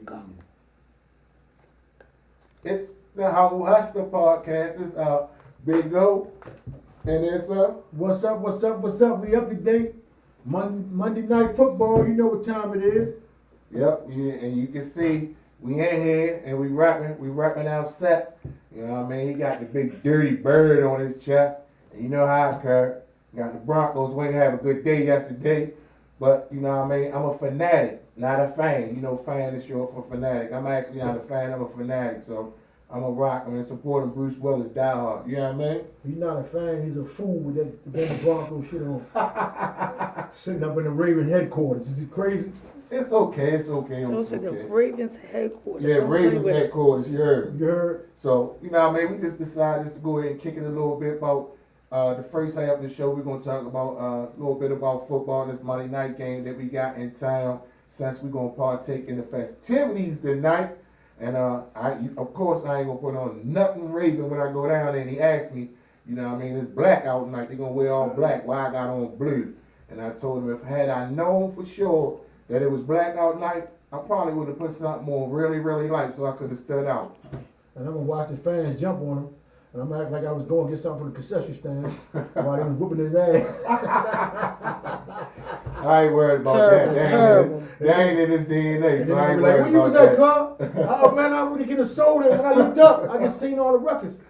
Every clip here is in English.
Go. It's the Humble Hustler Podcast. It's Big O. And it's What's up? We up to date. Monday night football, you know what time it is. Yep, and you can see we in here and we rapping our set. You know what I mean? He got the big dirty bird on his chest. And you know how it occurred. Got the Broncos win, have a good day yesterday. But you know what I mean? I'm a fanatic, not a fan. You know, fan is short for fanatic. I'm actually not a fan, I'm a fanatic. So I'm a rock. I'm supporting Bruce Willis die hard. You know what I mean? He's not a fan, he's a fool with that Broncos shit on. Sitting up in the Raven headquarters. Is it crazy? It's okay. Those are the Ravens headquarters. Yeah, Ravens headquarters, you heard. You heard? So, you know what I mean? We just decided to go ahead and kick it a little bit about the first half of the show. We're going to talk about a little bit about football and this Monday night game that we got in town since we're going to partake in the festivities tonight. And of course, I ain't going to put on nothing Raven when I go down there and he asked me, you know what I mean, it's blackout night. They're going to wear all black. Why I got on blue? And I told him if had I known for sure that it was blackout night, I probably would have put something on really, really light so I could have stood out. And I'm going to watch the fans jump on him. And I'm acting like I was going to get something from the concession stand while they was whooping his ass. I ain't worried about Terrible. That ain't in his DNA, so I ain't like, worried when you about was that. at club? Oh man, I really get a soda. When I looked up, I just seen all the records.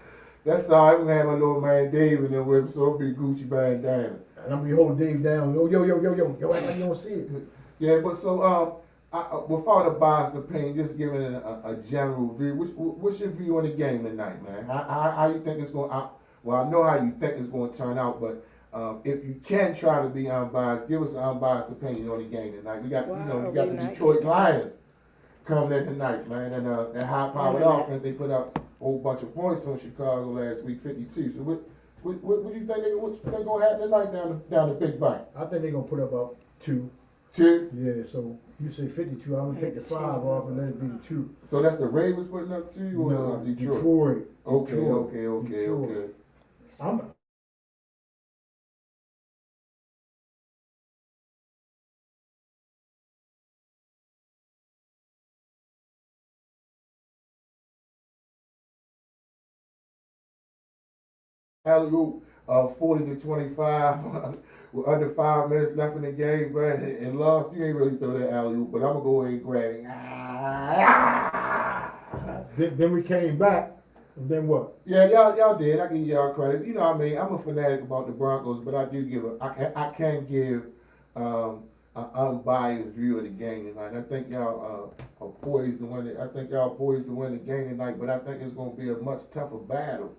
That's all right. We had my little man Dave in there with him, so it'll be Gucci bandana. And I'm gonna be holding Dave down. Yo, act like you don't see it. Yeah, but so without a biased opinion, just giving it a general view. What's your view on the game tonight, man? How you think it's going? Well, I know how you think it's going to turn out, but if you can try to be unbiased, give us an unbiased opinion on the game tonight. We got the Detroit Lions coming in tonight, man, and that high-powered offense they put up a whole bunch of points on Chicago last week, 52. So what do you think what's going to happen tonight down the Big Bank? I think they're gonna put up about 2. 2? Yeah, so you say 52. I'm gonna take the 5 off and let it be the 2. So that's the Ravens putting up 2 or No, Detroit? Okay. Detroit. Alley-oop, 40-25 with under 5 minutes left in the game, man, and lost. You ain't really throw that alley-oop, but I'm gonna go ahead and grab it. Then we came back, and then what? Yeah, y'all did. I give y'all credit. You know what I mean? I'm a fanatic about the Broncos, but I do I can give an unbiased view of the game tonight. I think y'all are poised to win it. I think y'all poised to win the game tonight, but I think it's gonna be a much tougher battle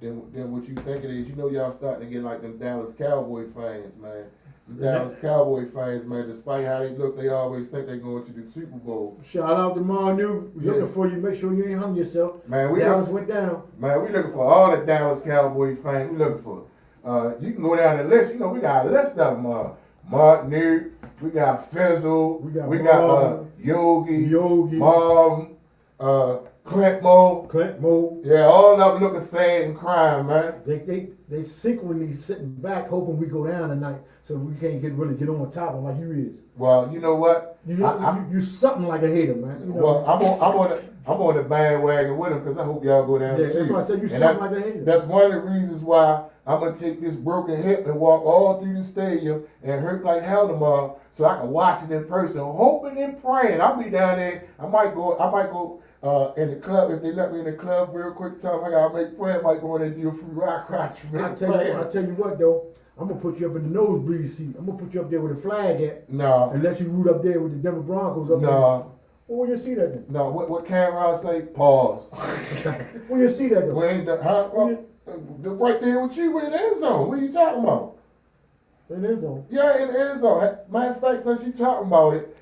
than what you think it is. You know y'all starting to get like them Dallas Cowboy fans, man. The Dallas Cowboy fans, man, despite how they look, they always think they're going to the Super Bowl. Shout out to Manu. We're looking for you. Make sure you ain't hung yourself. Man, Dallas went down. Man, we looking for all the Dallas Cowboy fans. We looking for. You can go down the list. You know, we got a list of them. Martin, we got Fizzle, we got Yogi, Mom, Clint Mo. Yeah, all of them looking sad and crying, man. They secretly sitting back hoping we go down tonight so we can't really get on top of them like you is. Well, you know what? You something like a hater, man. You know? Well, I'm on the bandwagon with them because I hope y'all go down too. That's why I said you something like a hater. That's one of the reasons why I'm gonna take this broken hip and walk all through the stadium and hurt like hell tomorrow so I can watch it in person, hoping and praying. I'll be down there. I might go in the club, if they let me in the club real quick time, I gotta make prayer. I might go in and do a free rock cross for me. I tell you what though, I'm gonna put you up in the nosebleed seat. I'm gonna put you up there with a flag at. No. And let you root up there with the Denver Broncos up there. No. Where you see that then? No. What Cameron say? Pause. Where you see that though? Right there with you in the end zone. What are you talking about? In the end zone. Yeah, in the end zone. Matter of fact, since you talking about it,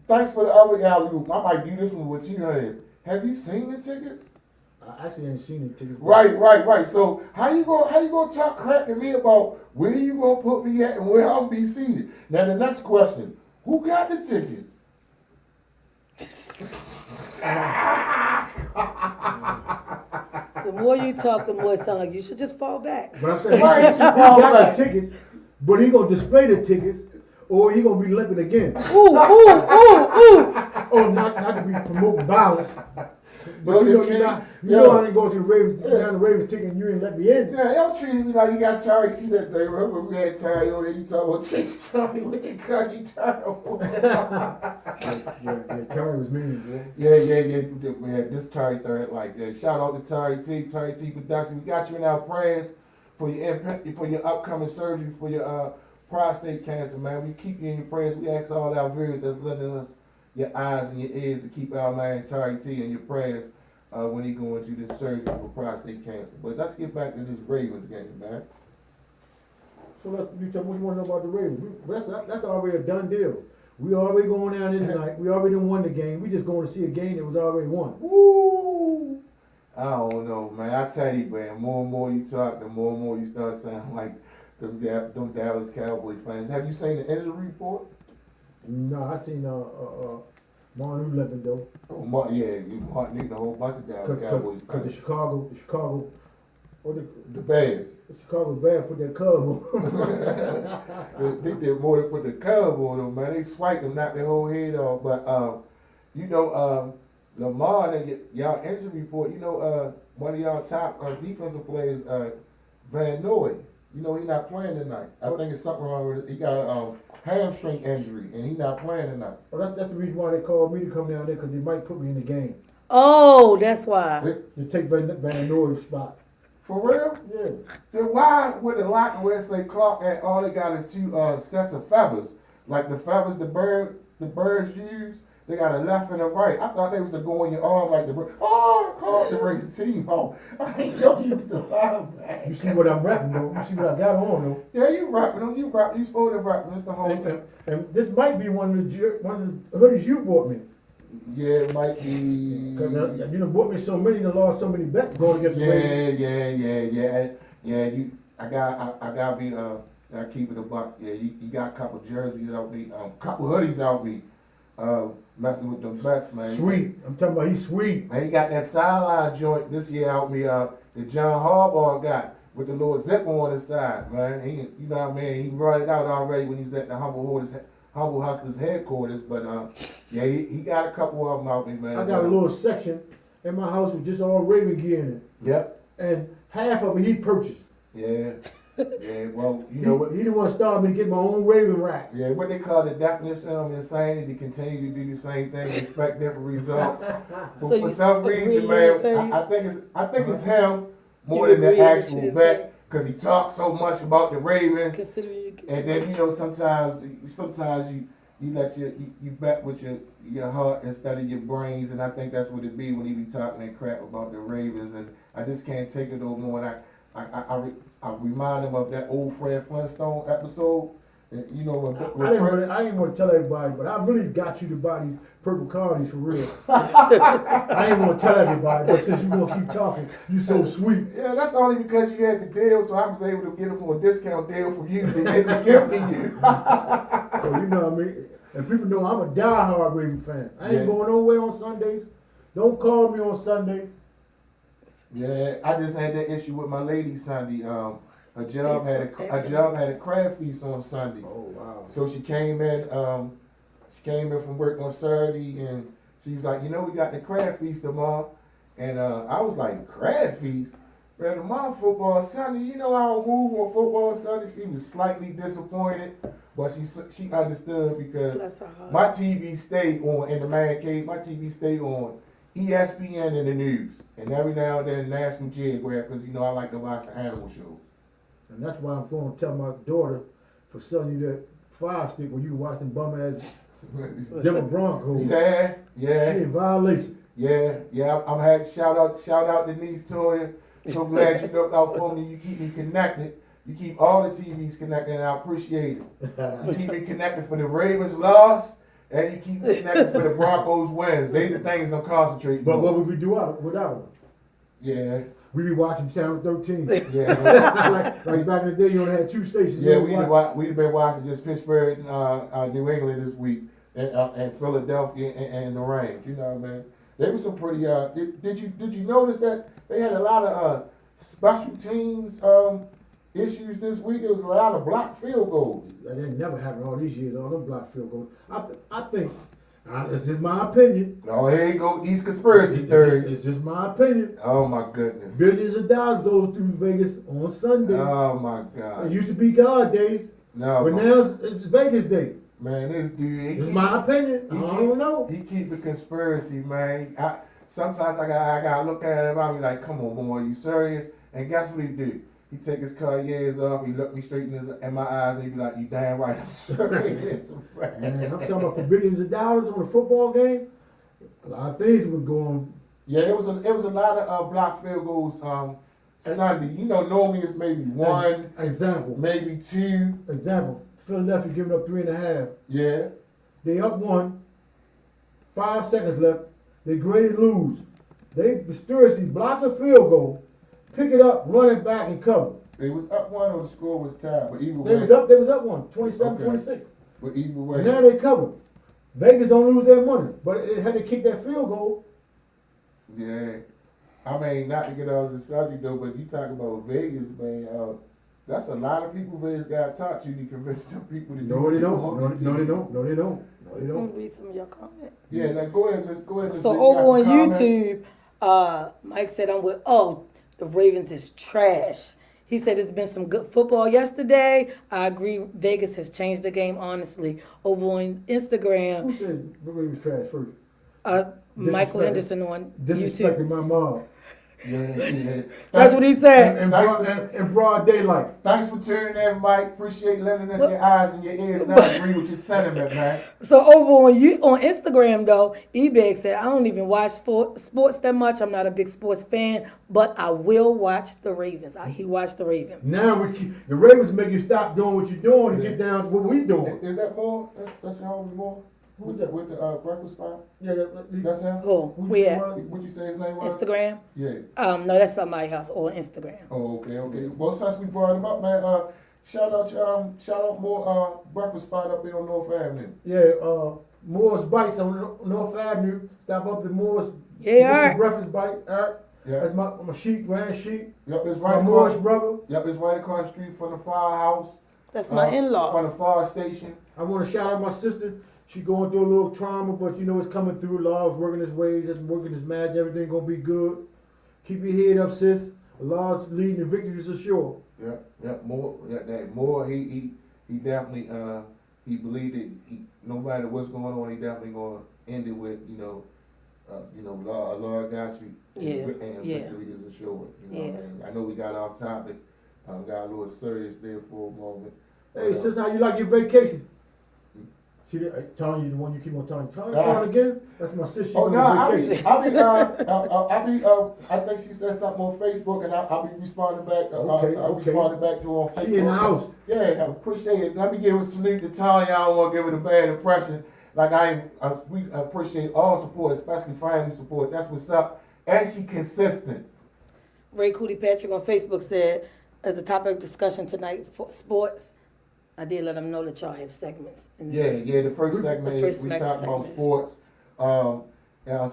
thanks for the other alley-oop. I might do this one with you hands. Have you seen the tickets? I actually ain't seen the tickets. Right. So how you gonna talk crap to me about where you gonna put me at and where I'm gonna be seated? Now the next question: who got the tickets? The more you talk, the more it sounds like you should just fall back. But I'm saying Why he you should fall got back? the tickets, but he gonna display the tickets, or he gonna be limping again. Ooh. not to be promoting violence. But Yo, you know, this you know I ain't going to the Ravens, down the Ravens ticket and you ain't let me in. Yeah, y'all treated me like you got Terry T that day. Remember we had Terry over here, you talking about Chase Tommy with the cut, you Tyrone. yeah, Terry was mean, boy. Yeah. Man, this Terry third like that. Shout out to Terry T Production. We got you in our prayers for your upcoming surgery for your prostate cancer, man. We keep you in your prayers. We ask all our viewers that's letting us your eyes and your ears to keep our man Terry T in your prayers when he going through this surgery for prostate cancer. But let's get back to this Ravens game, man. So what you want to know about the Ravens? That's already a done deal. We already going down there tonight. We already won the game. We just going to see a game that was already won. Woo! I don't know, man. I tell you, man, more and more you talk, the more and more you start sounding like them Dallas Cowboy fans. Have you seen the injury report? No, I seen Manu Levin though. Oh, Martin Newton, a whole bunch of Dallas Cowboys Because fans. the Chicago, or The Bears. the Chicago Bears put that cub on. They did more than put the cub on them, man. They swiped them, knocked their whole head off. But Lamar and y'all injury report. One of y'all top defensive players, Van Noy. He not playing tonight. I think it's something wrong with it. He got a hamstring injury, and he not playing tonight. Well, that's the reason why they called me to come down there, because they might put me in the game. Oh, that's why. To take Van Noy's spot. For real? Yeah. Then why would the locker where say Clark and all they got is two sets of feathers? Like the feathers the birds use, they got a left and a right. I thought they was to go on your arm like the bird. Oh, called to bring the team home. I ain't know you was the linebacker. You see what I'm rapping though. You see what I got on though. Yeah, you rapping them. You supposed to rap them. It's the whole team. And this might be one of the hoodies you bought me. Yeah, it might be. Cause you done bought me so many, you done lost so many bets going against the Ravens. Yeah. I gotta be. I keep it a buck. Yeah, you got a couple jerseys out me, couple hoodies out me. Messing with them bets, man. Sweet. I'm talking about he's sweet. Man, he got that sideline joint this year out me. That John Harbaugh got with the little zipper on his side, man. You know what I mean? He brought it out already when he was at the Humble Hustlaz headquarters. But yeah, he got a couple of them out me, man. I got a little section in my house with just all Raven gear in it. Yep. And half of it he purchased. Yeah. Yeah, well, you know what? He didn't want to start me to get my own Raven rack. Yeah, what they call the definition of insanity, to continue to do the same thing, expect different results. For some reason, man, I think it's him more than the actual bet, because he talks so much about the Ravens. And then sometimes you let you bet with your heart instead of your brains, and I think that's what it be when he be talking that crap about the Ravens. And I just can't take it no more. And I remind him of that old Fred Flintstone episode. And, when I didn't want to tell everybody, but I really got you to buy these purple cardies for real. I ain't want to tell everybody, but since you gonna keep talking, you so sweet. Yeah, that's only because you had the deal, so I was able to get them for a discount deal from you to give me you. So you know what I mean. And people know I'm a diehard Raven fan. I ain't going nowhere on Sundays. Don't call me on Sundays. Yeah, I just had that issue with my lady Sunday. Her job had a crab feast on Sunday. Oh wow! So she came in from work on Saturday, and she was like, we got the crab feast tomorrow. And I was like, crab feast? Well, tomorrow football Sunday. I don't move on football Sunday. She was slightly disappointed, but she understood because my TV stayed on in the man cave. My TV stayed on ESPN and the news, and every now and then National Geographic, because I like to watch the animal shows. And that's why I'm going to tell my daughter for selling you that Fire Stick where you can watch them bum ass Denver Broncos. Yeah. She in violation. Yeah. I'm happy. Shout out to niece Toya. So glad you looked out for me. You keep me connected. You keep all the TVs connected, and I appreciate it. You keep me connected for the Ravens loss. And you keep me connected for the Broncos wins. They the things I'm concentrating on. But what would we do without them? Yeah. We be watching Channel 13. Yeah. like back in the day, you only had two stations. Yeah, we'd been watching just Pittsburgh, New England this week, and Philadelphia and the Rams. You know, man. They were some pretty. Did you notice that they had a lot of special teams issues this week? It was a lot of blocked field goals. That didn't never happen all these years. All them blocked field goals. I think It's just my opinion. Oh, here you go, these conspiracy theories. It's just my opinion. Oh my goodness. Billions of dollars goes through Vegas on Sunday. Oh my It God. used to be God days, No, but now it's Vegas day. man, this dude. It's my opinion. I don't know. He keep the conspiracy, man. Sometimes I gotta look at him. I be like, come on, boy, you serious? And guess what he do? He take his Cartiers off. He look me straight in my eyes. And he be like, you damn right, I'm serious. Man, I'm talking about for billions of dollars on a football game. A lot of things were going. Yeah, it was a lot of block field goals Sunday. You know, normally it's maybe one, Example. maybe two. Example. Philadelphia giving up 3.5. Yeah. They up one. 5 seconds left. They graded lose. They mysteriously block a field goal, pick it up, run it back, and cover. They was up one or the score was tied. But either They way. was up one. 27-26. But either way. Now they cover. Vegas don't lose their money, but it had to kick that field goal. Yeah. I mean, not to get out of the subject though, but you talk about Vegas, man. That's a lot of people Vegas got to talk to convince them people to do No, what they they don't. want. No, they don't. No, they don't. No, they I'm don't. gonna read some of your comments. Yeah, like go ahead, Miss. Go ahead. Miss So Vic, you got over on some comments? YouTube, Mike said the Ravens is trash. He said it's been some good football yesterday. I agree. Vegas has changed the game, honestly. Over on Instagram, Who said the Ravens trash first? Michael Disrespect. Henderson on Disrespecting YouTube. my mom. Yeah. That's what he said. In broad daylight. Thanks for tuning in, Mike. Appreciate lending us your eyes and your ears. And I agree with your sentiment, man. So over on Instagram though, eBay said I don't even watch sports that much. I'm not a big sports fan, but I will watch the Ravens. He watched the Ravens. Now the Ravens make you stop doing what you're doing and get down to what we doing. Is that more? That's your homie more? Who's that? With the breakfast spot? Yeah, That's him? Oh, Who we you at was? What you say his name was? Instagram? Yeah. No, that's somebody else on Instagram. Oh, okay. Well, since we brought him up, man, shout out more breakfast spot up there on North Avenue. Yeah, Moore's Bites on North Avenue. Stop up at Moore's. Yeah, Get all some breakfast bite. All right. Yeah. That's my grand sheep. Yep, it's My right Moore's across. brother. Yep, it's right across the street from the firehouse. That's my in-law. From the fire station. I want to shout out my sister. She going through a little trauma, but you know it's coming through. Law's working his ways and working his magic. Everything gonna be good. Keep your head up, sis. Law's leading and victory is assured. Yeah, more. He definitely he believed it. No matter what's going on, he definitely gonna end it with Lord got you. Yeah, And yeah. victory is assured. You know Yeah. what I mean? I know we got off topic. Got a little serious there for a moment. Hey, But, sis, how you like your vacation? She telling you the one you keep on telling. Telling you again? That's my sister. Oh no, I think she said something on Facebook, and I'll be responding back. I'll responding back to her on Facebook. She in the house. Yeah, I appreciate it. Let me give a salute to Tanya. I don't want to give it a bad impression. Like we appreciate all support, especially family support. That's what's up. And she consistent. Ray Cootie Patrick on Facebook said, as a topic of discussion tonight for sports, I did let them know that y'all have segments. Yeah. The first segment first we talk about segment. sports.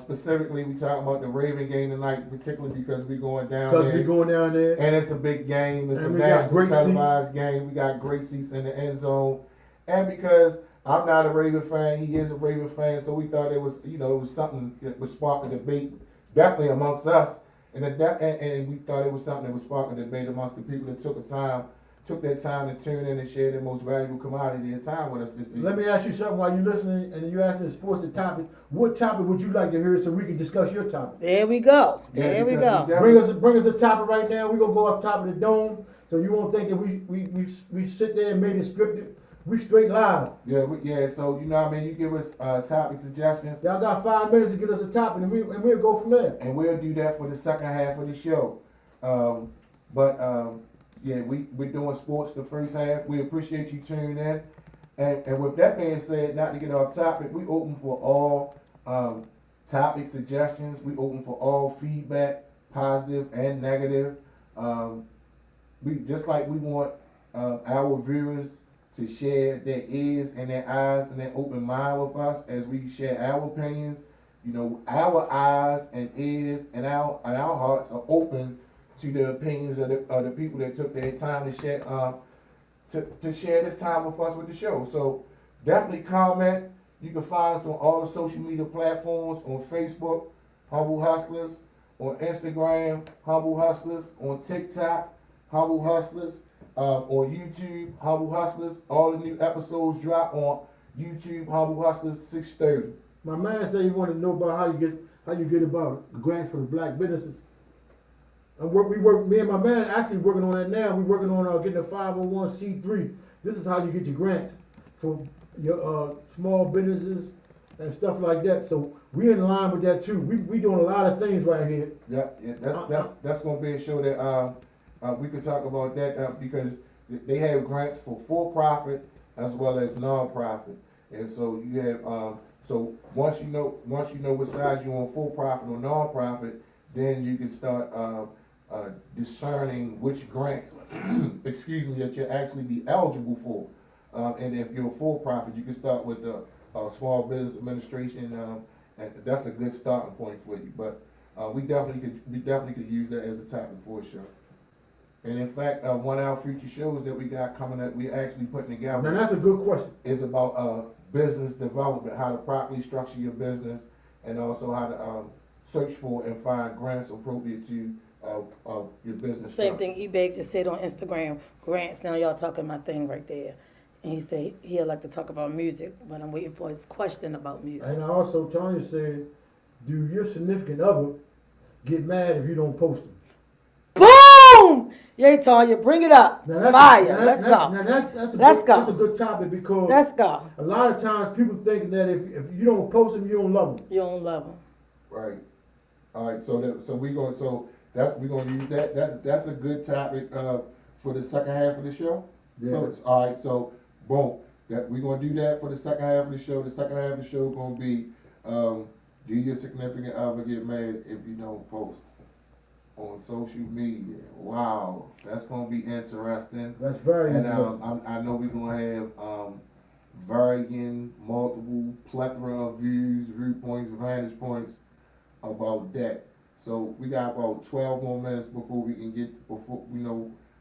Specifically, we talk about the Raven game tonight, particularly because we're going down there. Because we going down there. And it's a big game. It's And a we got national great televised game. We got great seats in the end zone. And because I'm not a Raven fan, he is a Raven fan, so we thought it was something that would spark a debate, definitely amongst us. And we thought it was something that would spark a debate amongst the people that took that time to tune in and share their most valuable commodity and time with us this evening. Let me ask you something while you're listening and you asking the sports and topic. What topic would you like to hear so we can discuss your topic? There we go. Yeah, There we because go. we Bring us a topic right now. We're gonna go up top of the dome. So you won't think that we sit there and made it scripted. We straight live. Yeah, so you know what I mean, you give us topic suggestions. Y'all got 5 minutes to get us a topic and we'll go from there. And we'll do that for the second half of the show. Yeah, we're doing sports the first half. We appreciate you tuning in. And with that being said, not to get off topic, we open for all topic suggestions. We open for all feedback, positive and negative. We want our viewers to share their ears and their eyes and their open mind with us as we share our opinions. You know, our eyes and ears and our hearts are open to the opinions of the people that took their time to share to share this time with us with the show. So definitely comment, You can find us on all the social media platforms, on Facebook, Humble Hustlers, on Instagram, Humble Hustlers, on TikTok, Humble Hustlers, on YouTube, Humble Hustlers. All the new episodes drop on YouTube, Humble Hustlers 6:30. My man said he wanted to know about how you get about grants for the black businesses. And me and my man actually working on that now. We're working on getting a 501c3. This is how you get your grants for your small businesses and stuff like that. So we in line with that too. We doing a lot of things right here. Yeah, that's gonna be a show that we could talk about that because they have grants for profit as well as non-profit, and so you have so once you know what size you want, for profit or non-profit, then you can start discerning which grants excuse me, that you'll actually be eligible for. And if you're for profit, you can start with the Small Business Administration, and that's a good starting point for you. But we definitely could use that as a topic for a show. And in fact, one of our future shows that we got coming up, we actually putting together. Now that's a good question. Is about business development, how to properly structure your business, and also how to search for and find grants appropriate to your business. Same structure. thing eBay just said on Instagram. Grants, now y'all talking my thing right there. And he said he'd like to talk about music, but I'm waiting for his question about music. And also, Tanya said, do your significant other get mad if you don't post them? Boom! Yay, Tanya, bring it up. Fire. Let's go. Now that's a good topic because Let's go. a lot of times people think that if you don't post them, you don't love them. You don't love them. Right. All right. So we're gonna use that. That's a good topic for the second half of the show. Yeah. So all right. So boom. That we're gonna do that for the second half of the show. The second half of the show gonna be do your significant other get mad if you don't post on social media? Wow, that's gonna be interesting. That's very And interesting. I know we're gonna have varying, multiple plethora of views, viewpoints, vantage points about that. So we got about 12 more minutes before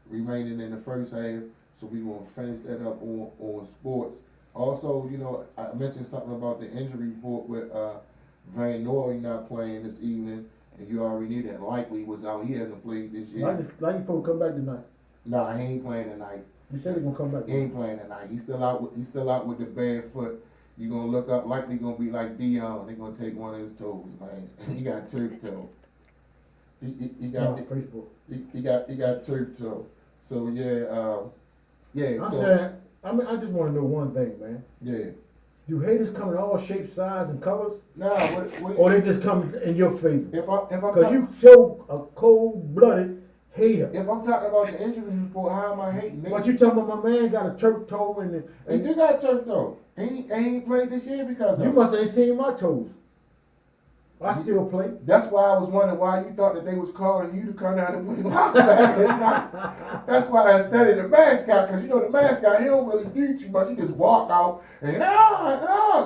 remaining in the first half. So we're gonna finish that up on sports. Also, I mentioned something about the injury report with Van Noy not playing this evening, and you already knew that likely was out. He hasn't played this year. Like he's supposed to come back tonight. Nah, he ain't playing tonight. You said he's gonna come back. He ain't playing tonight. He's still out with the bad foot. You're gonna look up, likely gonna be like Dion. They're gonna take one of his toes, man. He got turf toe. He got No, Facebook. He got turf toe. So yeah. I just want to know one thing, man. Yeah. Do haters come in all shapes, sizes, and colors, Nah, or they just come in your favor? if I'm Because you so a cold-blooded hater. if I'm talking about the injury report, how am I hating? But you talking about my man got a turf toe He do got turf toe. He ain't played this year because of you it. must ain't seen my toes. I still play. That's why I was wondering why you thought that they was calling you to come down and play linebacker. That's why I studied the mascot, because the mascot, he don't really do too much. He just walk out and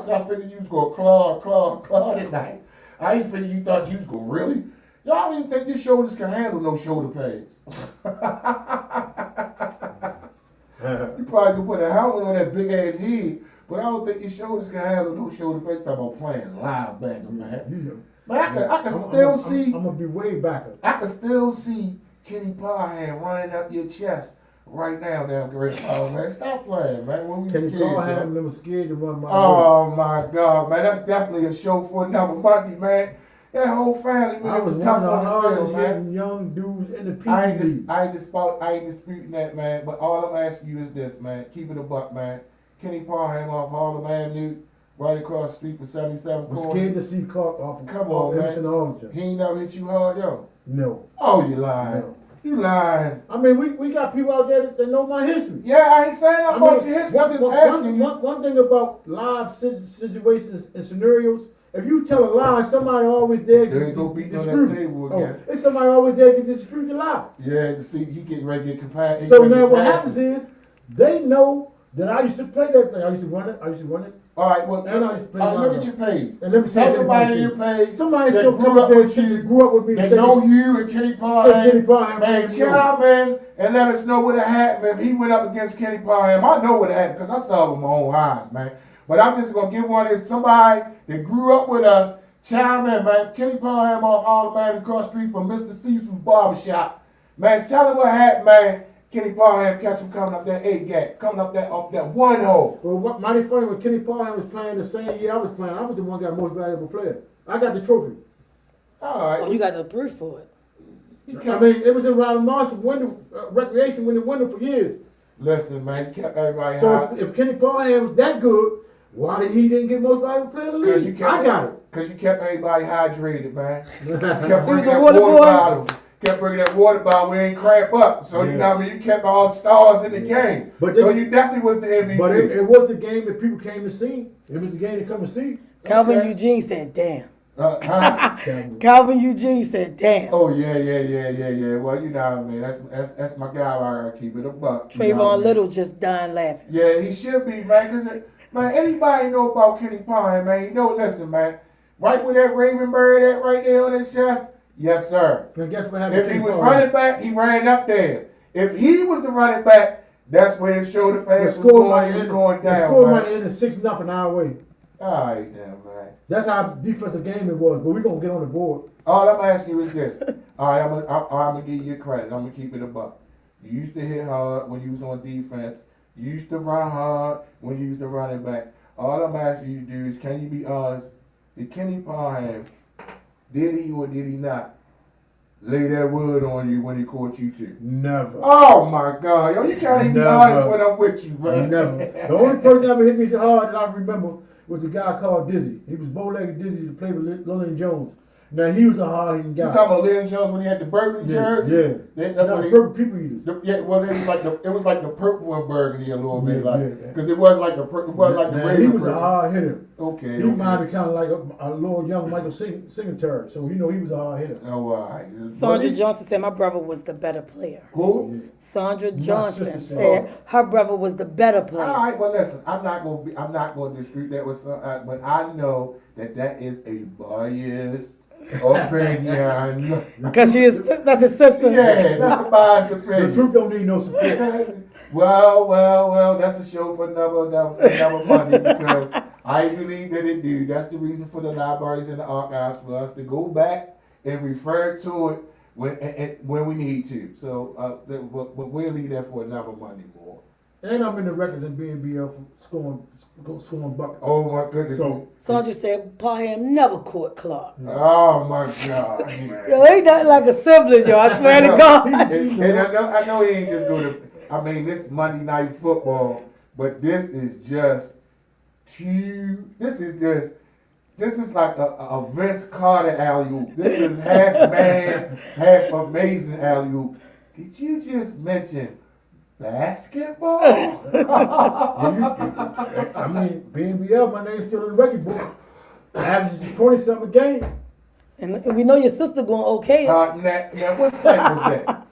so I figured you was going claw tonight. I ain't figured you thought you was going really. Y'all don't even think your shoulders can handle no shoulder pads. You probably could put a helmet on that big ass head, but I don't think your shoulders can handle no shoulder pads. Talking about playing linebacker, man. Man, I can still see. I'm gonna be way back. I can still see Kenny Parham running up your chest right now, damn great power, man. Stop playing, man. When we Kenny scared, Parham them was scared to run my way. oh my God, man. That's definitely a show for another Monday, man. That whole family, man, I it was was one tough of the on the hardest field, man. hitting young dudes in the PG I league. ain't disputing that, man. But all I'm asking you is this, man. Keep it a buck, man. Kenny Parham off Harlem Avenue, right across the street from 77 Was Corners. scared to see Clark off Come on, man. Emerson Arlington. He ain't never hit you hard, yo. No. Oh, you lying. No. You lying. I mean, we got people out there that know my history. Yeah, I ain't saying nothing about your history. I'm just asking you. One thing about live situations and scenarios, if you tell a lie, somebody always there There to you go beating on dispute that it. table again. It's somebody always there to dispute the lie. Yeah, to see he getting ready to get compared. So now what happens is, they know that I used to play that thing. I used to run it. All right, well, And I just play look linebacker. at your page. And let me say Tell somebody this, on your page Somebody that still grew up with you, grew up with me. that say- know you and Kenny say Parham. Kenny Parham. Man, chime in and let us know what happened if he went up against Kenny Parham. I know what happened because I saw it with my own eyes, man. But I'm just gonna give one as somebody that grew up with us. Chime in, man. Kenny Parham off Automatic across the street from Mr. Cecil's barbershop. Man, tell him what happened, man. Kenny Parham catch him coming up that 8 gap, coming up that one hole. Well, what mighty funny when Kenny Parham was playing the same year I was playing, I was the one that got most valuable player. I got the trophy. All right. Oh, you got the proof for it. I mean, it was in Robin Marshall window, recreation winning window for years. Listen, man, he kept everybody So high. if Kenny Parham was that good, why did he didn't get most valuable player of the league? I got it. Because you kept everybody hydrated, man. You kept He was bringing a that water water boy. bottles. Kept bringing that water bottle. We ain't cramp up. So, you know what I mean? You kept all the stars in the game. But so, they- you definitely was the MVP. But it was the game that people came to see. It was the game to come to see. Calvin Okay. Eugene said, damn. Huh? Calvin Eugene said, damn. Oh, yeah. Well, you know what I mean? That's my guy. I got to keep it a buck. You know what I Trayvon mean? Little just dying laughing. Yeah, he should be, man. Because, man, anybody know about Kenny Parham, man? You know, listen, man. Right with that Raven bird at right there on his chest? Yes, sir. And guess what happened? If he was running back, he ran up there. If he was the running back, that's where it showed the pass was going. He was going The down, score man. might have ended 6-0 our way. All right, then, man. That's how defensive game it was. But we're gonna get on the board. All I'm asking you is this. All right, I'm gonna give you credit. I'm gonna keep it a buck. You used to hit hard when you was on defense. You used to run hard when you was the running back. All I'm asking you to do is, can you be honest? Did Kenny Parham, did he or did he not lay that word on you when he caught you too? Never. Oh my God, yo, you can't even be Never. honest when I'm with you, man. Never. The only person that ever hit me so hard that I remember was a guy called Dizzy. He was bow-legged Dizzy to play with Lillian Jones. Now he was a hard-hitting guy. You talking about Lynn Jones when he had the burgundy jersey? Yeah. That's Now, what he. purple people eaters. Yeah, well, it was like the purple and burgundy a little bit, Yeah, like, yeah. because it wasn't like the Now, Raven he was a purple. hard hitter. Okay. He reminded me kind of like a little young Michael Singletary. So you know he was a hard hitter. Oh, all right. Sandra Johnson said my brother was the better player. Who? Sandra Johnson sister said said- her brother was the better player. All right. Well, listen. I'm not gonna dispute that with some, but I know that is a biased opinion. Because that's his sister. Yeah, that's a biased The opinion. truth don't need no support. Well, that's a show for another Monday because I believe that it do. That's the reason for the libraries and the archives for us to go back and refer to it when we need to. So, but we'll leave that for another Monday more. And I'm in the records in BNBL for scoring buckets. Oh my goodness. So Sandra said Parham never caught Clark. Oh my God, man. Yo, ain't nothing like a sibling, yo. I swear to God. And I know he ain't just go to. I mean, this Monday Night Football, but this is just too. This is like a Vince Carter alley-oop. This is half man, half amazing alley-oop. Did you just mention basketball? I mean, BNBL, my name's still in the record book. Averages 20-something a game. And we know your sister going okay. Now, what site was that?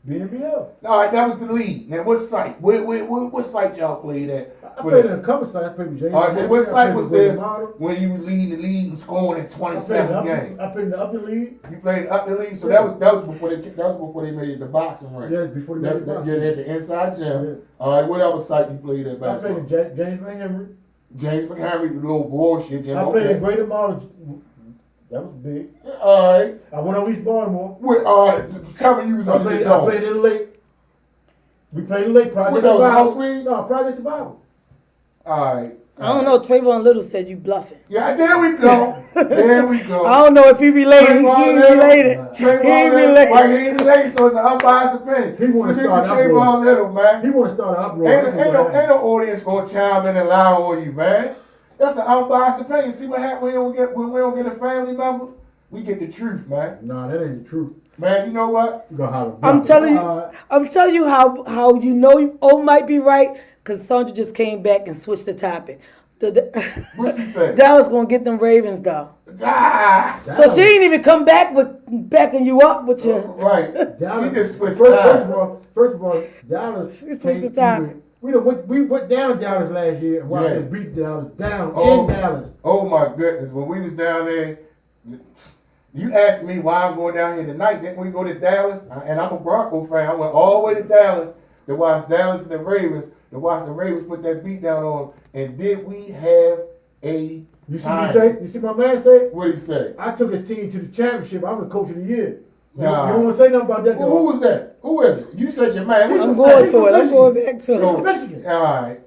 BNBL. All right, that was the lead. Now, what site? What site y'all played at? I played in a couple sites. I played with James. All right, but what site was this I when you were leading the league and scoring in 27 games? played in the upper league. You played up the league, so Yeah. that was before they made it the boxing ring. Yeah, before they made the boxing. Yeah, they had the inside gym. Yeah. All right, what other site you played at I played basketball? in James McHenry. James McHenry, the little bullshit gym. I played in Okay. Greater Model. That was big. All right. I went on East Baltimore. All right. Tell me you was I under the played dome. in the lake. We played in the lake. Project What, that was Survival. house league? No, Project Survival. All right. I don't know. Trayvon Little said you bluffing. Yeah, there we go. There we go. I don't know if he related. He Trayvon ain't Little. related. Trayvon He ain't Little. related. Right, he ain't related, so it's an unbiased opinion. He wanna So start give an me Trayvon uproar. Little, man. He want to start an uproar. Ain't That's what happened. no audience gonna chime in and lie on you, man. That's an unbiased opinion. See what happens when we don't get a family member? We get the truth, man. Nah, that ain't the truth. Man, you know what? You gonna holler. I'm telling you how you know O might be right because Sandra just came back and switched the topic. What she said? Dallas gonna get them Ravens though. Ah, So she ain't even come back with backing you up with your. right. Dallas, She just switched first sides. of all, Dallas. She switched came the topic. even- We went down Dallas last year and watched Yeah. us beat Dallas down Oh. in Dallas. Oh my goodness! When we was down there, you asked me why I'm going down here tonight. Then we go to Dallas, and I'm a Bronco fan. I went all the way to Dallas to watch Dallas and the Ravens to watch the Ravens put that beat down on them. And did we have a You see time? me say? You see my man say? What did he say? I took his team to the championship. I'm the coach of the year. You Nah. don't want to say nothing about that? Well, who was that? Who is it? You said your man. What's I'm his going name? to it. I'm going back He's to from it. Michigan. All right.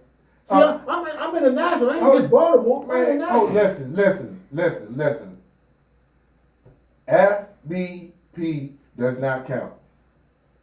See, I'm international. I ain't just Baltimore. I'm Man, international. listen. FBP does not count.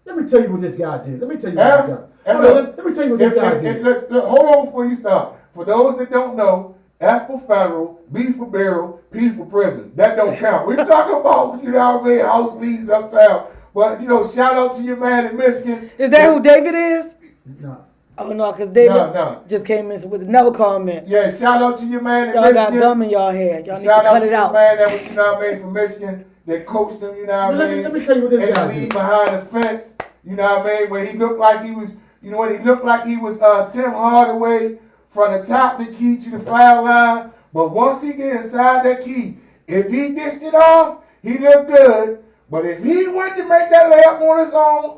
Let me tell you what this guy did. Let me tell you F- what this guy F- did. Let me tell you what this guy did. Hold on before you start. For those that don't know, F for federal, B for barrel, P for prison. That don't count. We're talking about, you know what I mean, house leads uptown. But, you know, shout out to your man in Michigan. Is that who David is? No. Oh no, because David No. just came in with no comment. Yeah, shout out to your man in Y'all got Michigan. gum in y'all head. Y'all need to Shout out cut to it this out. man that was, you know what I mean, from Michigan, that coached him, you know what I mean. Let me tell you what this in guy the lead did. behind the fence, you know what I mean, when he looked like he was, you know, when he looked like he was Tim Hardaway from the top of the key to the foul line. But once he get inside that key, if he dished it off, he looked good. But if he went to make that layup on his own,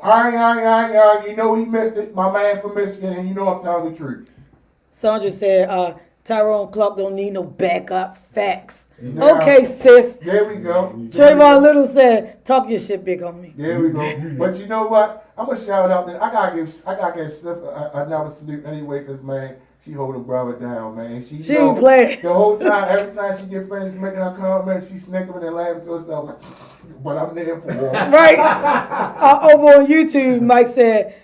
you know he missed it. My man from Michigan, and you know I'm telling the truth. Sandra said, Tyrone Clark don't need no backup. Facts. Now, Okay, sis. There we go. Trayvon Little said, talk your shit big on me. There we go. But you know what? I'm gonna shout out that I gotta give Sif another salute anyway, cause man, she hold her brother down, man. She ain't playing. the whole time. Every time she get finished making her comment, she snickering and laughing to herself. Like, but I'm there for her. Right? Over on YouTube, Mike said,